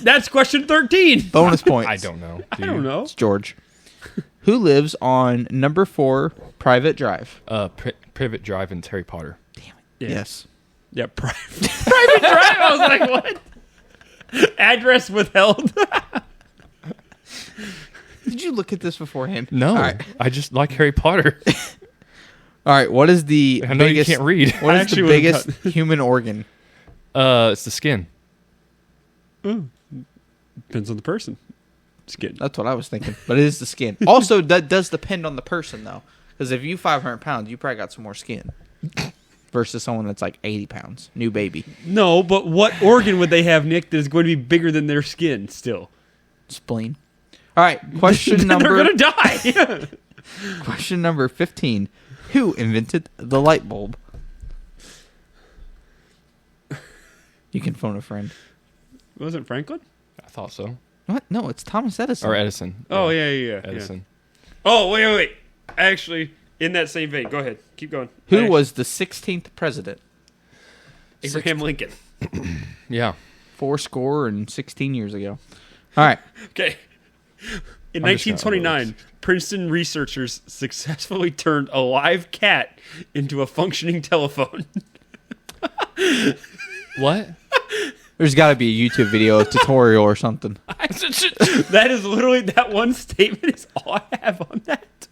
That's question 13. Bonus points. I don't know. I don't know. It's George. Who lives on number 4 Private Drive? Privet Drive and Harry Potter. Yeah. Yes. Yeah. Private drive. I was like, what? Address withheld. Did you look at this beforehand? No. All right. I just like Harry Potter. All right. What is the I know biggest? you can't read. What I is the actually would've biggest human organ? It's the skin. Depends on the person. Skin. That's what I was thinking. But it is the skin. Also, that does depend on the person, though. Because if you 500 pounds, you probably got some more skin. Versus someone that's like 80 pounds. New baby. No, but what organ would they have, Nick, that is going to be bigger than their skin still? Spleen. All right. Question They're number going to die. Question number 15. Who invented the light bulb? You can phone a friend. Wasn't Franklin? I thought so. What? No, it's Thomas Edison. Or Edison. Oh, yeah. Edison. Oh, wait. Actually, in that same vein, go ahead. Keep going. Who was the 16th president? Abraham Lincoln. Yeah. 16 years ago. All right. Okay. In I'm just gonna 1929, Princeton researchers successfully turned a live cat into a functioning telephone. What? There's got to be a YouTube video, a tutorial or something. That is literally, that one statement is all I have on that.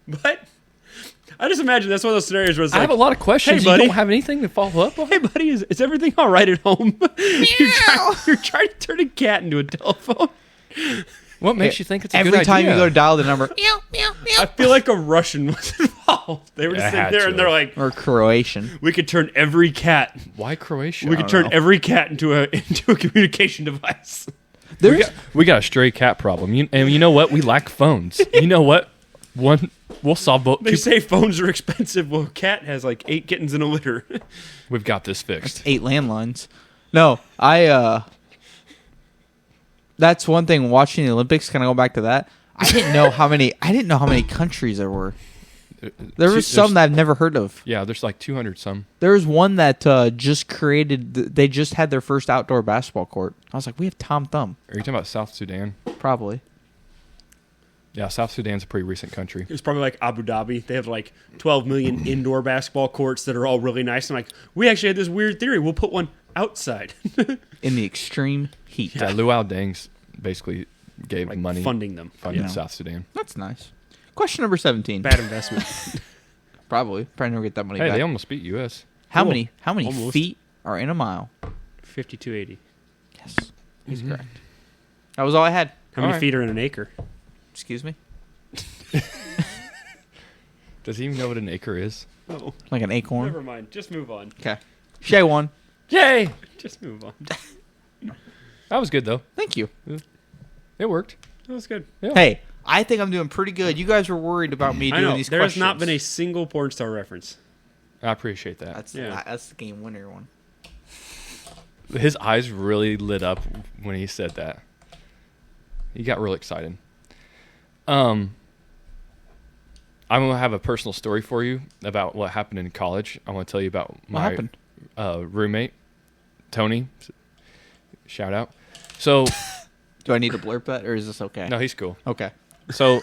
But I just imagine that's one of those scenarios where it's I like, have a lot of questions. Hey, buddy. You don't have anything to follow up on? hey, buddy, is everything all right at home? you're trying to turn a cat into a telephone. What makes you think it's a good Every idea? time you go to dial the number, I feel like a Russian was involved. They were just It sitting had there to and they're have. like, or Croatian. we could turn every cat. Why Croatia? We I could don't turn know. every cat into a communication device. We got a stray cat problem. And you know what? We lack phones. You know what? We'll solve both. They say phones are expensive. Well, a cat has like 8 kittens in a litter. We've got this fixed. 8 landlines. No, that's one thing watching the Olympics, can I go back to that? I didn't know how many countries there were. There was some that I've never heard of. Yeah, there's like 200 some. There was one that just created, they just had their first outdoor basketball court. I was like, we have Tom Thumb. Are you talking about South Sudan? Probably. Yeah, South Sudan's a pretty recent country. It was probably like Abu Dhabi. They have like 12 million indoor basketball courts that are all really nice. I'm like, we actually had this weird theory. We'll put one outside. In the extreme heat. Yeah, Luau Deng's basically gave Like money, funding them. funded Yeah. South Sudan. That's nice. Question number 17. Bad investment. Probably never get that money Hey, back. they almost beat U.S. How Cool. many Almost. feet are in a mile? 5280. Yes, he's correct. That was all I had. How many All right. feet are in an acre? Excuse me. Does he even know what an acre is? Oh, Like an acorn. never mind. Just move on. Okay. Shay won. Yay! Just move on. That was good, though. Thank you. It worked. That was good. Yeah. Hey, I think I'm doing pretty good. You guys were worried about me I doing know. these There has questions. not been a single porn star reference. I appreciate that. That's the game winner one. His eyes really lit up when he said that. He got real excited. I'm gonna have a personal story for you about what happened in college. I want to tell you about What my happened? Roommate, Tony. Shout out. So Do I need to blurb that, or is this okay? no, he's cool. Okay. So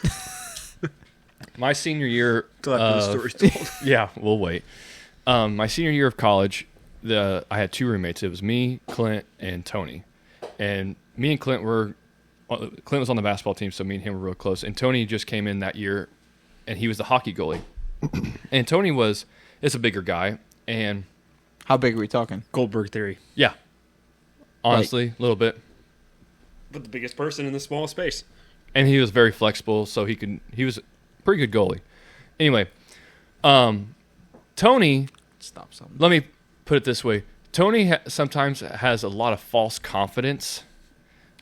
my senior year, Till after the story's told. yeah, we'll wait. My senior year of college, I had two roommates. It was me, Clint, and Tony. And me and Clint Clint was on the basketball team, so me and him were real close. And Tony just came in that year, and he was the hockey goalie. And Tony is a bigger guy, and How big are we talking? Goldberg theory. yeah, honestly, a little bit. But the biggest person in the small space. And he was very flexible, so he was a pretty good goalie. Anyway, Tony, Stop something. let me put it this way. Tony sometimes has a lot of false confidence,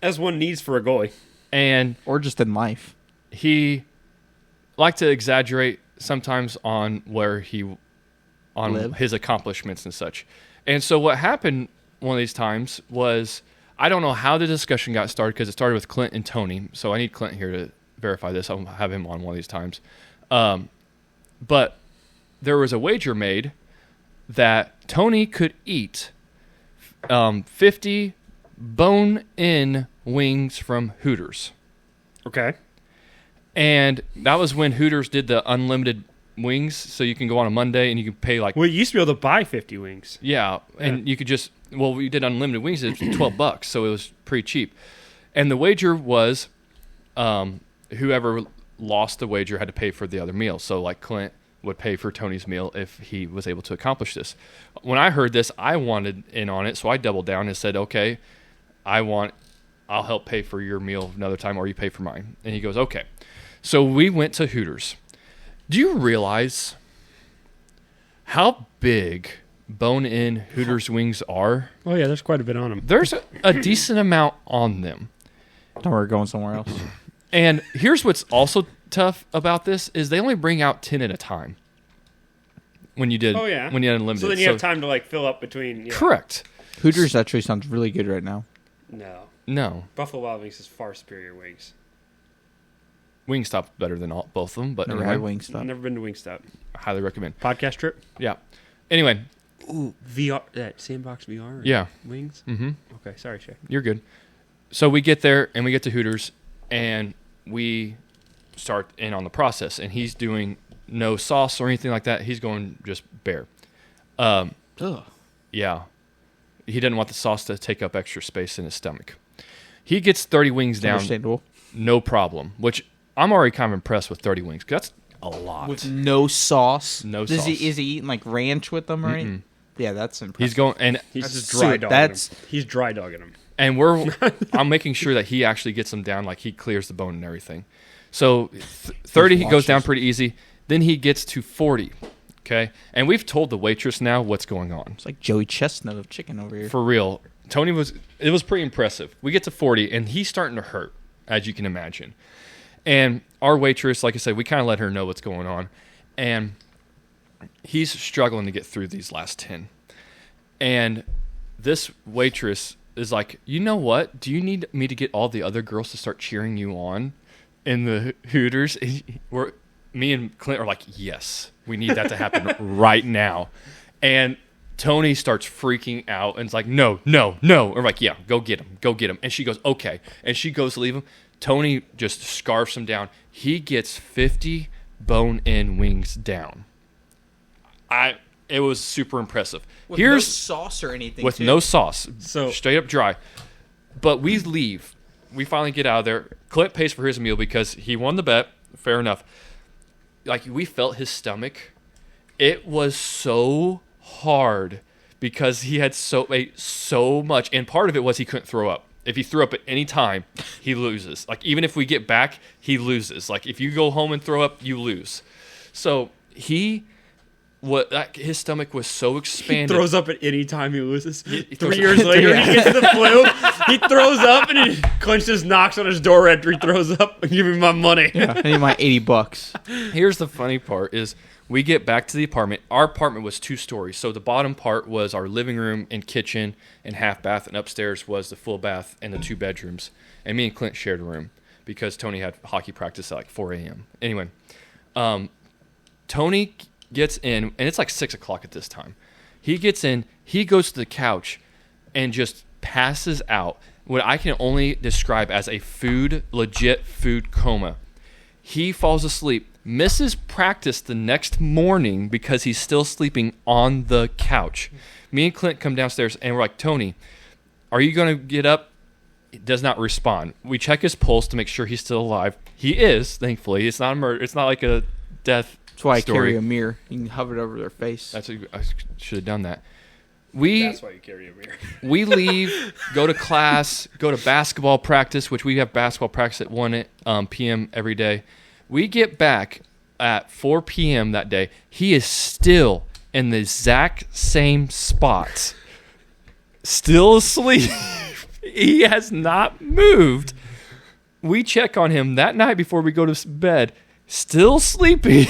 As one needs for a goalie. and Or just in life. he liked to exaggerate sometimes on Live. his accomplishments and such. And so what happened one of these times was, I don't know how the discussion got started, because it started with Clint and Tony. So I need Clint here to verify this. I'll have him on one of these times. But there was a wager made that Tony could eat 50 bone-in wings from Hooters. Okay. And that was when Hooters did the unlimited wings, so you can go on a Monday and you can pay like, Well, you used to be able to buy 50 wings. yeah, and you could just, well, we did unlimited wings. It was $12, so it was pretty cheap. And the wager was, whoever lost the wager had to pay for the other meal. So like Clint would pay for Tony's meal if he was able to accomplish this. When I heard this, I wanted in on it, so I doubled down and said, okay, I'll help pay for your meal another time, or you pay for mine. And he goes, okay. So we went to Hooters. Do you realize how big bone-in Hooters wings are? Oh, yeah, there's quite a bit on them. There's a decent amount on them. Don't worry, going somewhere else. And here's what's also tough about this is they only bring out 10 at a time. When you did, Oh, yeah. when you had unlimited. So then you have time to, like, fill up between... Yeah. Correct. Hooters actually sounds really good right now. No. No, Buffalo Wild Wings is far superior wings. Wingstop's better than both of them, but Never anyway, had Wingstop. Never been to Wingstop. I highly recommend. Podcast trip? Yeah. Anyway, Ooh, VR. That Sandbox VR? yeah. Wings? Mm-hmm. Okay, sorry, Shay. You're good. So we get there and we get to Hooters and we start in on the process, and he's doing no sauce or anything like that. He's going just bare. Ugh. Yeah. He didn't want the sauce to take up extra space in his stomach. He gets 30 wings down, Understandable. no problem, which I'm already kind of impressed with 30 wings. 'Cause that's a lot. With no sauce. No Does sauce. Is he eating like ranch with them or anything? Yeah, that's impressive. He's going, and He's That's just dry sweet. dogging That's- him. He's dry dogging him. I'm making sure that he actually gets them down, like he clears the bone and everything. So 30, he goes down pretty easy. Then he gets to 40. Okay. And we've told the waitress now what's going on. It's like Joey Chestnut of chicken over here. For real. It was pretty impressive. We get to 40 and he's starting to hurt, as you can imagine. And our waitress, like I said, we kind of let her know what's going on. And he's struggling to get through these last 10. And this waitress is like, you know what? Do you need me to get all the other girls to start cheering you on in the Hooters? Me and Clint are like, yes, we need that to happen right now. And Tony starts freaking out and is like, no. And we're like, yeah, go get him. And she goes, okay. And she goes to leave him. Tony just scarfs him down. He gets 50 bone-in wings down. It was super impressive. With no sauce or anything. With too. no sauce. So Straight up dry. But we leave. We finally get out of there. Clint pays for his meal because he won the bet. Fair enough. Like, we felt his stomach. It was so hard because he had ate so much. And part of it was he couldn't throw up. If he threw up at any time, he loses. Like, even if we get back, he loses. Like, if you go home and throw up, you lose. So his stomach was so expanded. He throws up at any time he loses. 3 throws years up. later, he gets the flu. He throws up, and Clint just knocks on his door after he throws up. Give me my money. Yeah, I need my $80. Here's the funny part is we get back to the apartment. Our apartment was 2 stories. So the bottom part was our living room and kitchen and half bath, and upstairs was the full bath and the 2 bedrooms. And me and Clint shared a room because Tony had hockey practice at like 4 a.m. Anyway, Tony gets in, and it's like 6 o'clock at this time. He gets in, he goes to the couch and just passes out what I can only describe as a legit food coma. He falls asleep, misses practice the next morning because he's still sleeping on the couch. Me and Clint come downstairs, and we're like, Tony, are you going to get up? He does not respond. We check his pulse to make sure he's still alive. He is, thankfully. It's not a murder. It's not like a death That's why story. I carry a mirror. You can hover it over their face. I should have done that. That's why you carry a mirror. We leave, go to class, go to basketball practice, which we have basketball practice at 1 p.m. every day. We get back at 4 p.m. that day. He is still in the exact same spot, still asleep. He has not moved. We check on him that night before we go to bed, still sleeping.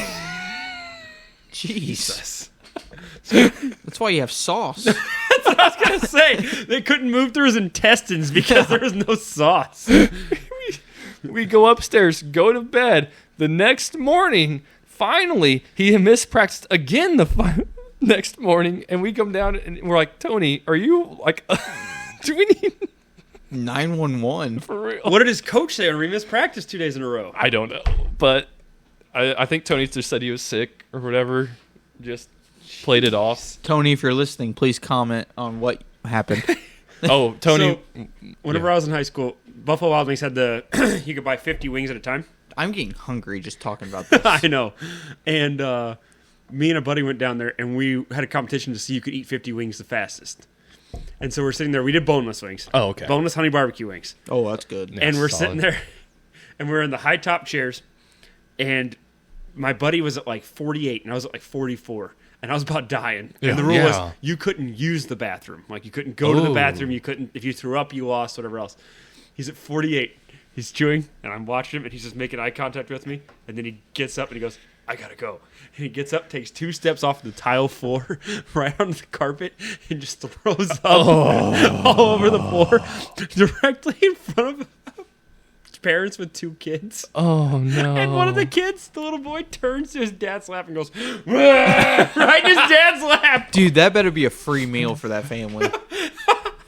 Jesus. That's why you have sauce. That's what I was going to say. They couldn't move through his intestines because there was no sauce. We go upstairs, go to bed. The next morning, finally, he missed practice again the next morning, and we come down and we're like, Tony, are you like, do we need 911 for real? What did his coach say when we missed practice 2 days in a row? I don't know, but I think Tony just said he was sick or whatever. Just played it off. Tony, if you're listening, please comment on what happened. Oh, Tony. So, whenever I was in high school, Buffalo Wild Wings had you could buy 50 wings at a time. I'm getting hungry just talking about this. I know. And me and a buddy went down there, and we had a competition to see who could eat 50 wings the fastest. And so we're sitting there. We did boneless wings. Oh, okay. Boneless honey barbecue wings. Oh, that's good. Yeah. And we're solid. sitting there, and we're in the high top chairs, and my buddy was at like 48, and I was at like 44. And I was about dying. Yeah. And the rule Yeah. was you couldn't use the bathroom. Like, you couldn't go to the bathroom. You couldn't, if you threw up, you lost, whatever else. He's at 48. He's chewing, and I'm watching him, and he's just making eye contact with me. And then he gets up, and he goes, I gotta go. And he gets up, takes 2 steps off the tile floor, right onto the carpet, and just throws up all over the floor, directly in front of parents with 2 kids. Oh, no. And one of the kids, the little boy, turns to his dad's lap and goes, right in his dad's lap. Dude, that better be a free meal for that family.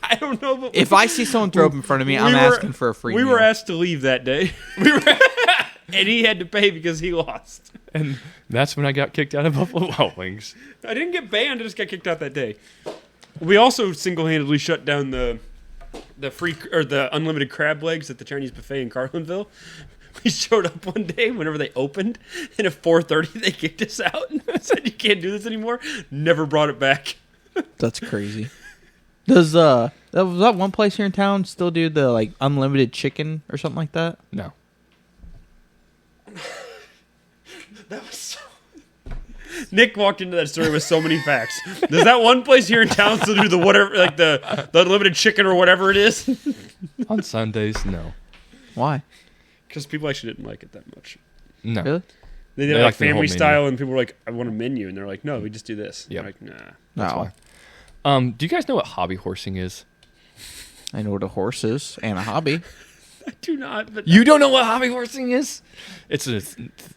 I don't know, but If I see someone throw up in front of me, I'm asking for a free meal. We were asked to leave that day. And he had to pay because he lost. And that's when I got kicked out of Buffalo Wild Wings. I didn't get banned. I just got kicked out that day. We also single-handedly shut down the unlimited crab legs at the Chinese buffet in Carlinville. We showed up one day whenever they opened, and at 4:30 they kicked us out and said you can't do this anymore. Never brought it back. That's crazy. Does that one place here in town still do the like unlimited chicken or something like that? No. That was so... Nick walked into that story with so many facts. Does that one place here in town still do the whatever, like the unlimited chicken or whatever it is? On Sundays, no. Why? Because people actually didn't like it that much. No. Really? They did They it like like the whole family menu. style, and people were like, "I want a menu," and they're like, "No, we just do this." Yep. They're like, nah. That's No. why. Do you guys know what hobby horsing is? I know what a horse is and a hobby. I do not. But You don't know what hobby horsing is? It's a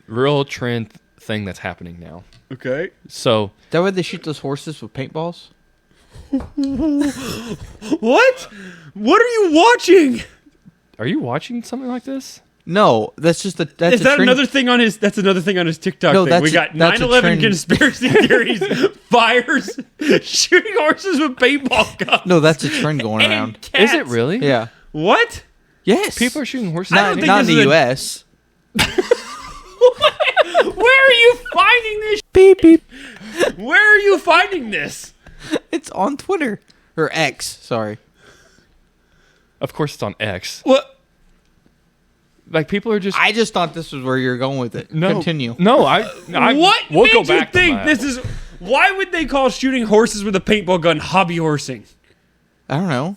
real trend thing that's happening now. okay. So, Is that why they shoot those horses with paintballs? What? What are you watching? Are you watching something like this? No, that's just that's Is that another thing on his? That's another thing on his TikTok No, thing. We got that's a 9/11 trend. conspiracy theories, fires, shooting horses with paintball guns. No, that's a trend going and around. cats. Is it really? Yeah. What? Yes. People are shooting horses. I don't think not in this the is a- U.S. Where are you finding this? Beep beep. Where are you finding this? It's on Twitter or X. Sorry. Of course, it's on X. What? Like people are just. I just thought this was where you're going with it. No, Continue. No, I. What We'll made go you back think to that. this is? Why would they call shooting horses with a paintball gun hobby horsing? I don't know.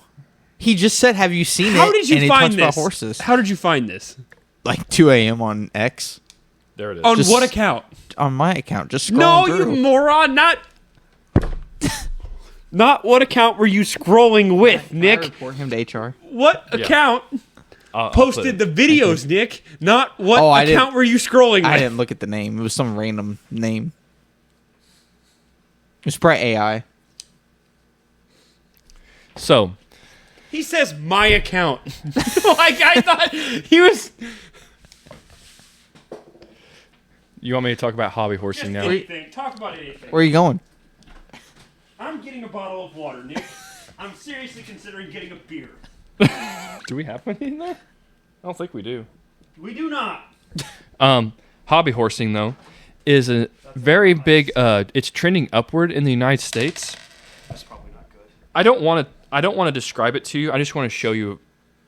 He just said, "Have you seen it?" How did you and he find talks about this? horses. How did you find this? Like 2 a.m. on X There it is. On Just- what account? on my account. Just scrolling No, through. you moron! Not what account were you scrolling with, I Nick? report him to HR. What Yeah. account I'll put posted it. the videos, Nick? Not what Oh, I account didn't- were you scrolling I with? didn't look at the name. It was some random name. It was probably AI. So He says my account. Like I thought he was. you want me to talk about hobby horsing now? Anything. Talk about anything. Where are you going? I'm getting a bottle of water, Nick. I'm seriously considering getting a beer. Do we have any in there? I don't think we do. We do not. Hobby horsing though is a very big. It's trending upward in the United States. That's probably not good. I don't want to describe it to you. I just want to show you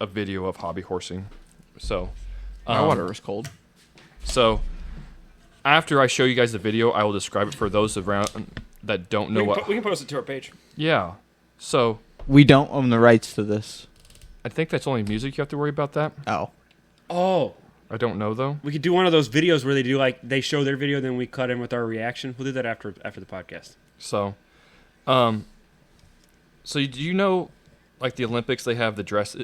a video of hobby horsing. So, My water is cold. So, after I show you guys the video, I will describe it for those around that don't know what. We can post it to our page. Yeah. So, We don't own the rights to this. I think that's only music you have to worry about that. Oh. Oh, I don't know though. we could do one of those videos where they do like they show their video, then we cut in with our reaction. We'll do that after the podcast. So, so do you know, like the Olympics, they have the dress,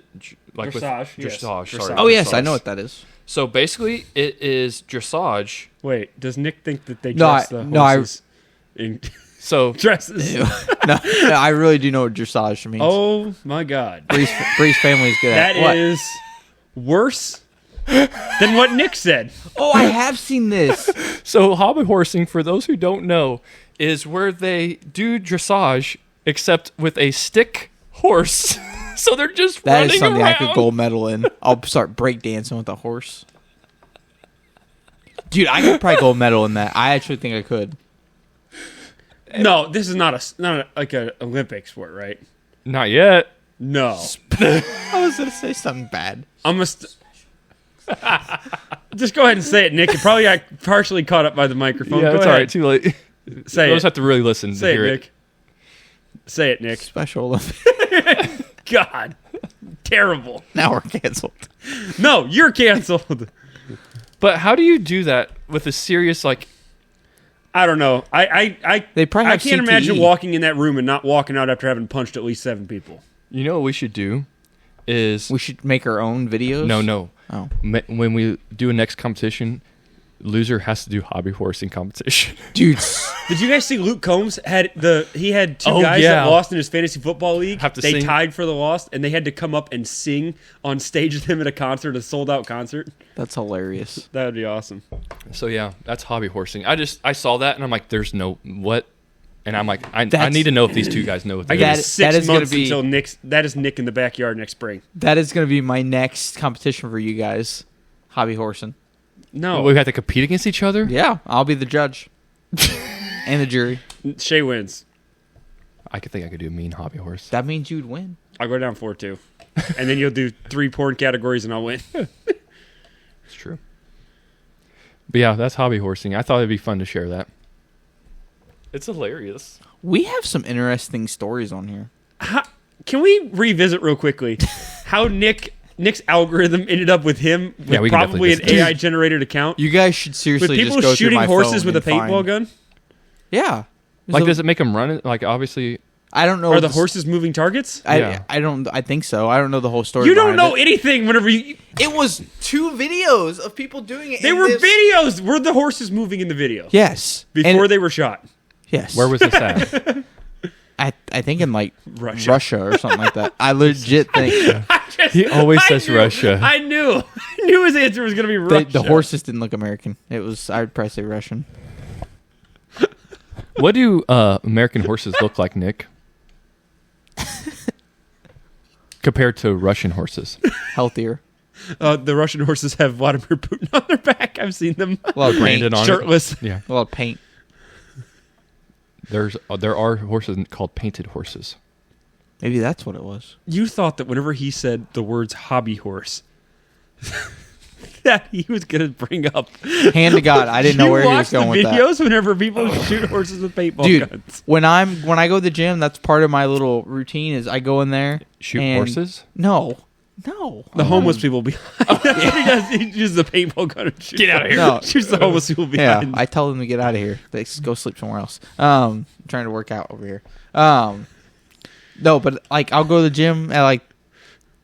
like Dressage, with yes. dressage. Sorry, Dressage. Oh, yes. I dressage. know what that is. So basically, it is dressage. Wait, does Nick think that they No, dress the horses in So dresses? Ew. no, I really do know what dressage means. Oh my God, Bree's family is good at that it. is worse than what Nick said. Oh, I have seen this. So hobby horsing, for those who don't know, is where they do dressage except with a stick horse. So they're just That running is something around. I could gold medal in. I'll start breakdancing with a horse. Dude, I could probably gold medal in that. I actually think I could. No, this is not like an Olympic sport, right? Not yet. No, I was gonna say something bad. I'm just go ahead and say it, Nick. You probably got partially caught up by the microphone. Yeah, Go it's ahead. all right. Too late. Say You just it. have to really listen Say to hear it, it. Nick. Say it, Nick. Special Olympics. God, terrible. Now we're canceled. No, you're canceled. But how do you do that with a serious like? I don't know. I They probably I have can't CTE. imagine walking in that room and not walking out after having punched at least 7 people. You know what we should do? Is We should make our own videos. no. Oh. When we do a next competition, loser has to do hobby horsing competition. Dude, Did you guys see Luke Combs had 2 Oh, guys yeah. that lost in his fantasy football league? Have to they sing. tied for the loss, and they had to come up and sing on stage with him at a concert, a sold out concert. that's hilarious. That would be awesome. So yeah, that's hobby horsing. I saw that and I'm like, there's no what, and I'm like, I That's- need to know if these 2 guys know what I they're give doing. it That- 6 that is gonna months be- until Nick's. That is Nick in the backyard next spring. That is going to be my next competition for you guys. Hobby horsing. No, We have to compete against each other. Yeah, I'll be the judge. And the jury. Shay wins. I could think I could do a mean hobby horse. That means you'd win. I'll go down 4-2, and then you'll do 3 porn categories, and I'll win. It's true. But yeah, that's hobby horsing. I thought it'd be fun to share that. It's hilarious. We have some interesting stories on here. Can we revisit real quickly how Nick's algorithm ended up with him with Yeah, we can probably definitely an visit. AI generated account You guys should with seriously people just go shooting through my horses phone with a and paintball find- gun? Yeah. Like, So- does it make them run it? Like, obviously, I don't know. Are the this- horses moving targets? Yeah. I don't. I think so. I don't know the whole story. You don't behind know it. anything. Whenever you, It was 2 videos of people doing it. they and were this- videos. Were the horses moving in the video? Yes. Before And- they were shot. Yes. where was this at? I think in like Russia. or something like that. I legit think He always says Russia. I knew his answer was going to be Russia. the horses didn't look American. It was, I would probably say Russian. What do American horses look like, Nick? Compared to Russian horses. Healthier. The Russian horses have Vladimir Putin on their back. I've seen them. A lot of Branded paint. on it. Shirtless. Yeah. A lot of paint. There are horses called painted horses. Maybe that's what it was. You thought that whenever he said the words hobby horse, that he was going to bring up. Hand to God, I didn't know where he was going with You that. watch the videos whenever people shoot horses with paintball Dude, guns. when I go to the gym, that's part of my little routine. Is I go in there Shoot and- horses? No. The homeless people behind. That's what he does. He uses the paintball gun and shoots. Get out of here. No. Shoots the homeless people Yeah, behind. I tell them to get out of here. They go sleep somewhere else. I'm trying to work out over here. No, but like I'll go to the gym at like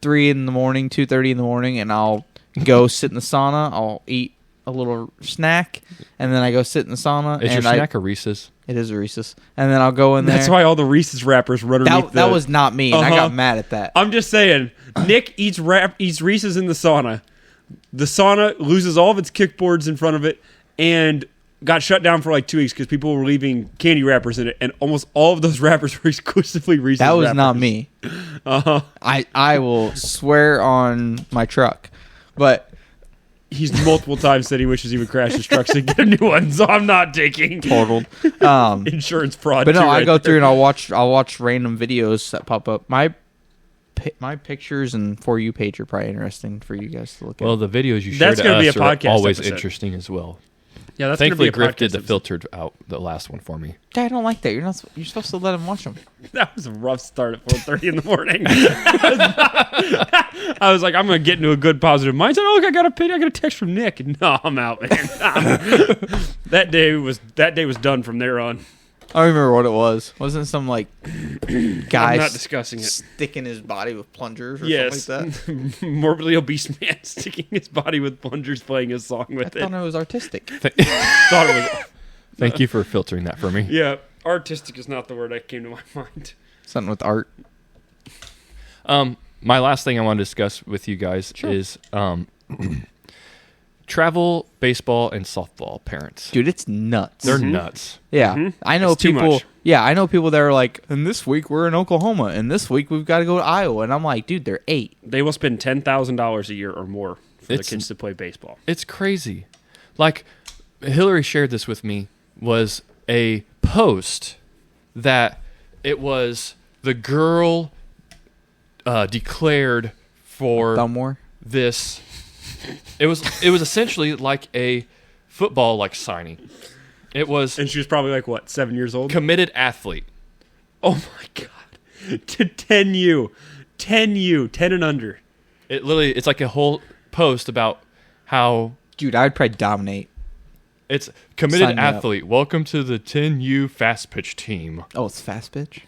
3 in the morning, 2:30 in the morning, and I'll go sit in the sauna. I'll eat a little snack, and then I go sit in the sauna. Is and your snack a Reese's? It is a Reese's, and then I'll go in there. That's why all the Reese's wrappers run underneath that was not me, and I Uh-huh. got mad at that. I'm just saying, Nick eats Reese's in the sauna. The sauna loses all of its kickboards in front of it and got shut down for like 2 weeks because people were leaving candy wrappers in it, and almost all of those wrappers were exclusively Reese's That was wrappers. not me. Uh-huh. I will swear on my truck, but He's multiple times said he wishes he would crash his truck so get a new one, so I'm not taking totaled. insurance fraud. But no, too, I right go there. through and I'll watch random videos that pop up. My pictures and For You page are probably interesting for you guys to look Well, at. the videos you share That's to gonna be us a are podcast always episode. interesting as well. Yeah, that's Thankfully, gonna be a Griff podcast did the episode. filtered out the last one for me. I don't like that. You're supposed to let him watch them. That was a rough start at 4:30 in the morning. I was like, I'm gonna get into a good positive mindset. Oh, look, I got a text from Nick. No, I'm out, man. That day was done from there on. I don't remember what it was. Wasn't it some like guy I'm not discussing it. sticking his body with plungers or Yes, something like that? morbidly obese man sticking his body with plungers, playing his song with I it. thought it was artistic. Thought it was. Thank you for filtering that for me. Yeah, artistic is not the word that came to my mind. Something with art. My last thing I want to discuss with you guys is travel, baseball, and softball parents. Dude, it's nuts. They're nuts. Yeah, I know It's too people. much. Yeah, I know people that are like, and this week we're in Oklahoma, and this week we've got to go to Iowa, and I'm like, dude, they're 8. They will spend $10,000 a year or more for It's- the kids to play baseball. It's crazy. Like, Hillary shared this with me, was a post that it was the girl declared for Dunmore. this. It was essentially like a football like signing. It was And she was probably like, what, 7 years old? committed athlete. Oh my God. To 10U. 10U. 10 and under. It's like a whole post about how Dude, I would probably dominate. it's committed Sign me up. athlete. Welcome to the 10U fast pitch team. Oh, it's fast pitch.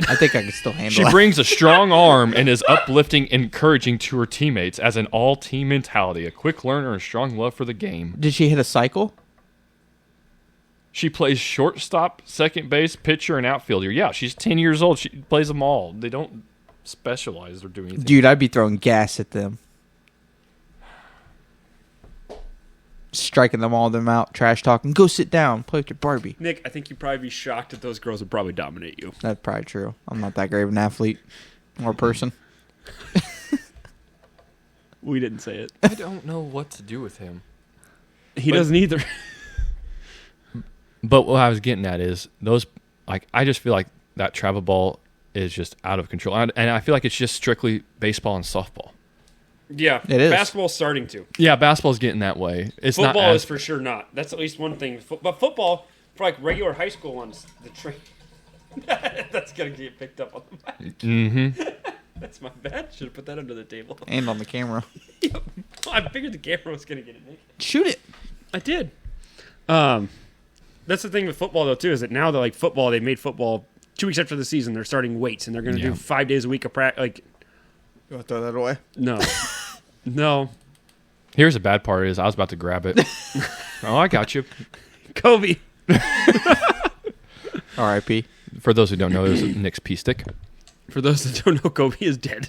I think I can still handle She it. brings a strong arm and is uplifting, encouraging to her teammates as an all-team mentality, a quick learner, and strong love for the game. Did she hit a cycle? She plays shortstop, second base, pitcher, and outfielder. Yeah, she's 10 years old. She plays them all. They don't specialize or do anything. Dude, I'd be throwing gas at them. Striking them out, trash talking. Go sit down, play with your Barbie. Nick, I think you'd probably be shocked that those girls would probably dominate you. That's probably true. I'm not that great of an athlete or person. We didn't say it. I don't know what to do with him. He But- doesn't either. But what I was getting at is those, like, I just feel like that travel ball is just out of control. And I feel like it's just strictly baseball and softball. Yeah. It is. Basketball's starting to. Yeah, basketball's getting that way. It's Football not is for sure not. That's at least one thing. But football, for like regular high school ones, the train. That's going to get picked up on the mic. Mm-hmm. That's my bad. Should have put that under the table. And on the camera. I figured the camera was going to get it, Nick. Shoot it. I did. That's the thing with football though too, is that now they're like football. They made football 2 weeks after the season. They're starting weights and they're going to do 5 days a week of practice. Like, You want to throw that away? no, no, Here's the bad part is I was about to grab it. Oh, I got you. Kobe. R.I.P. For those who don't know, it was Nick's pee stick. For those that don't know, Kobe is dead.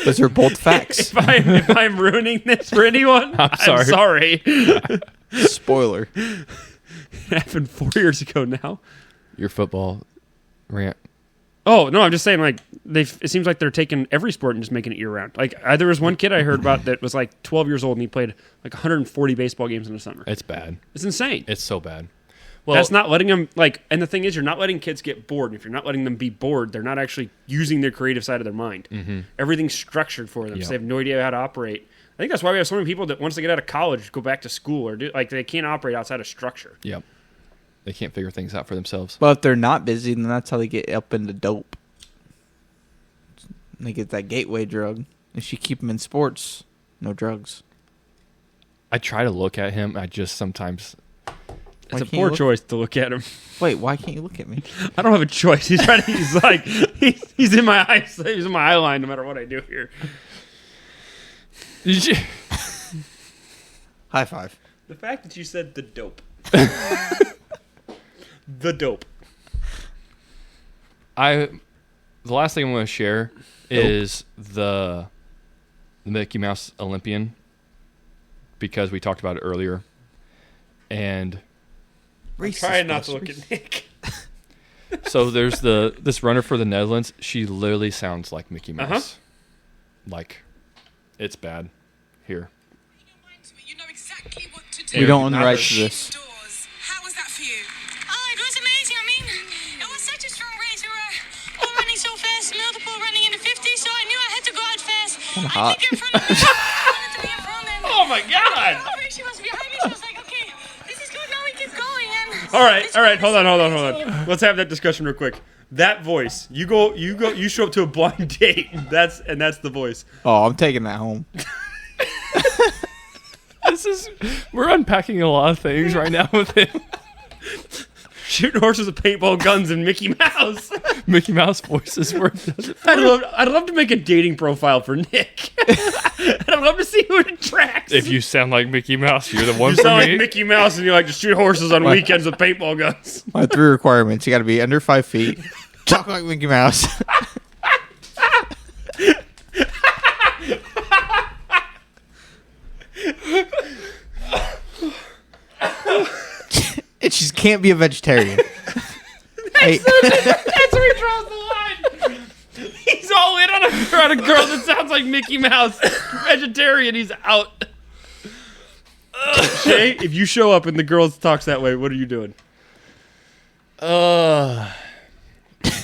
Those are both facts. if I'm ruining this for anyone, I'm sorry. Spoiler. It happened 4 years ago now. Your football rant. Oh, no, I'm just saying, like, it seems like they're taking every sport and just making it year-round. Like, there was one kid I heard about that was, like, 12 years old, and he played, like, 140 baseball games in the summer. It's bad. It's insane. It's so bad. Well, that's not letting them, like, and the thing is, you're not letting kids get bored. And if you're not letting them be bored, they're not actually using their creative side of their mind. Mm-hmm. Everything's structured for them, Yep. so they have no idea how to operate. I think that's why we have so many people that once they get out of college, go back to school, or do, like, they can't operate outside of structure. Yep. They can't figure things out for themselves. Well, if they're not busy, then that's how they get up into dope. They get that gateway drug. If you keep them in sports, no drugs. I try to look at him. I just sometimes... It's a poor choice to look at him. Wait, why can't you look at me? I don't have a choice. He's trying to. He's like he's in my eyes. He's in my eye line no matter what I do here. High five. The fact that you said the dope. The dope. The last thing I'm going to share is the Mickey Mouse Olympian, because we talked about it earlier, and I'm trying not to look at Nick. so there's this runner for the Netherlands. She literally sounds like Mickey Mouse. Uh-huh. Like, it's bad. Here. You know exactly what to do. We don't own the rights to this. How was that for you? Oh, it was amazing. I mean, it was such a strong race. We were all running so fast, multiple running in the 50s, so I knew I had to go out fast. Kinda I hot. think in front of me. I wanted to be in front of them. Oh my God! Oh, she was behind me. She was like, okay, this is good. Now we keep going. And All right. Hold on. Let's have that discussion real quick. That voice. You show up to a blind date. That's the voice. Oh, I'm taking that home. We're unpacking a lot of things right now with him. Shooting horses with paintball guns and Mickey Mouse. Mickey Mouse voices were. I'd love to make a dating profile for Nick. I'd love to see who it attracts. If you sound like Mickey Mouse, you're the one You for sound me. like Mickey Mouse and you like to shoot horses on weekends with paintball guns. My 3 requirements. You got to be under 5 feet. Talk like Mickey Mouse. It just can't be a vegetarian. Hey. That's where he draws the line. He's all in on a girl that sounds like Mickey Mouse. Vegetarian, he's out. Shay, if you show up and the girl talks that way, what are you doing?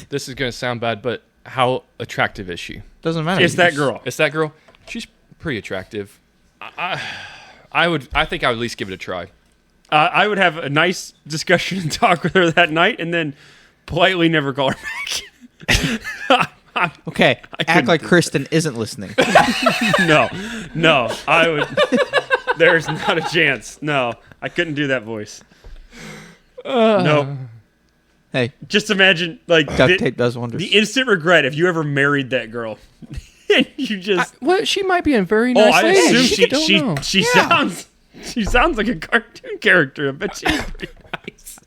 This is going to sound bad, but how attractive is she? Doesn't matter. It's that girl. It's that girl. She's pretty attractive. I think I would at least give it a try. I would have a nice discussion and talk with her that night and then politely never call her back. Okay, couldn't act like do Kristen isn't listening. No, I would. There's not a chance. No, I couldn't do that voice. No. Hey, Just imagine, like, duct tape does wonders. the instant regret if you ever married that girl. And you just... Well, she might be a very oh, nice I lady. assume she sounds... She sounds like a cartoon character. I bet she's pretty nice.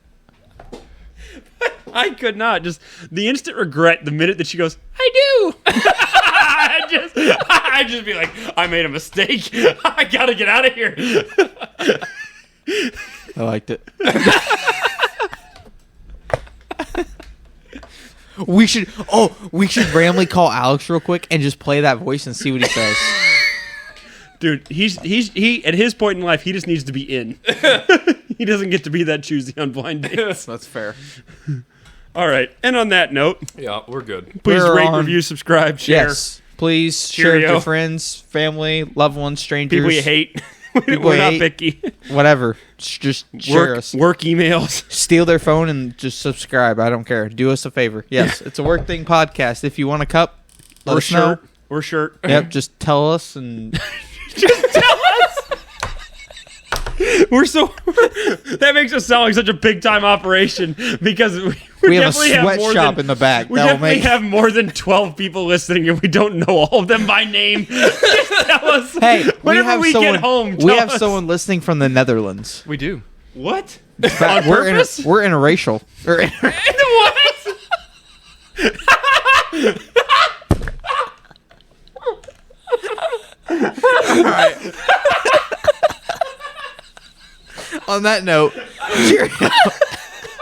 I could not. Just the instant regret the minute that she goes, I do. I'd just be like, I made a mistake. I gotta get out of here. I liked it. We should randomly call Alex real quick and just play that voice and see what he says. Dude, he at his point in life, he just needs to be in. He doesn't get to be that choosy on blind dates. That's fair. All right. And on that note, Yeah, we're good. please We're rate, on- review, subscribe, share. Yes. Please share with Cheerio. your friends, family, loved ones, strangers. People you hate. People We're you not hate. picky. Whatever. Just share us. Work emails. Steal their phone and just subscribe. I don't care. Do us a favor. Yes, it's a work thing podcast. If you want a cup, let Or us know. shirt. Or shirt. Yep, just tell us and Just tell us. That makes us sound like such a big time operation because we have a definitely more sweatshop than, in the back. We That'll definitely make. have more than 12 people listening and we don't know all of them by name. Just tell us. Hey, whenever we get home, we tell have us. someone listening from the Netherlands. We do. What? In fact, On purpose? we're interracial. What? All right. On that note, cheerio.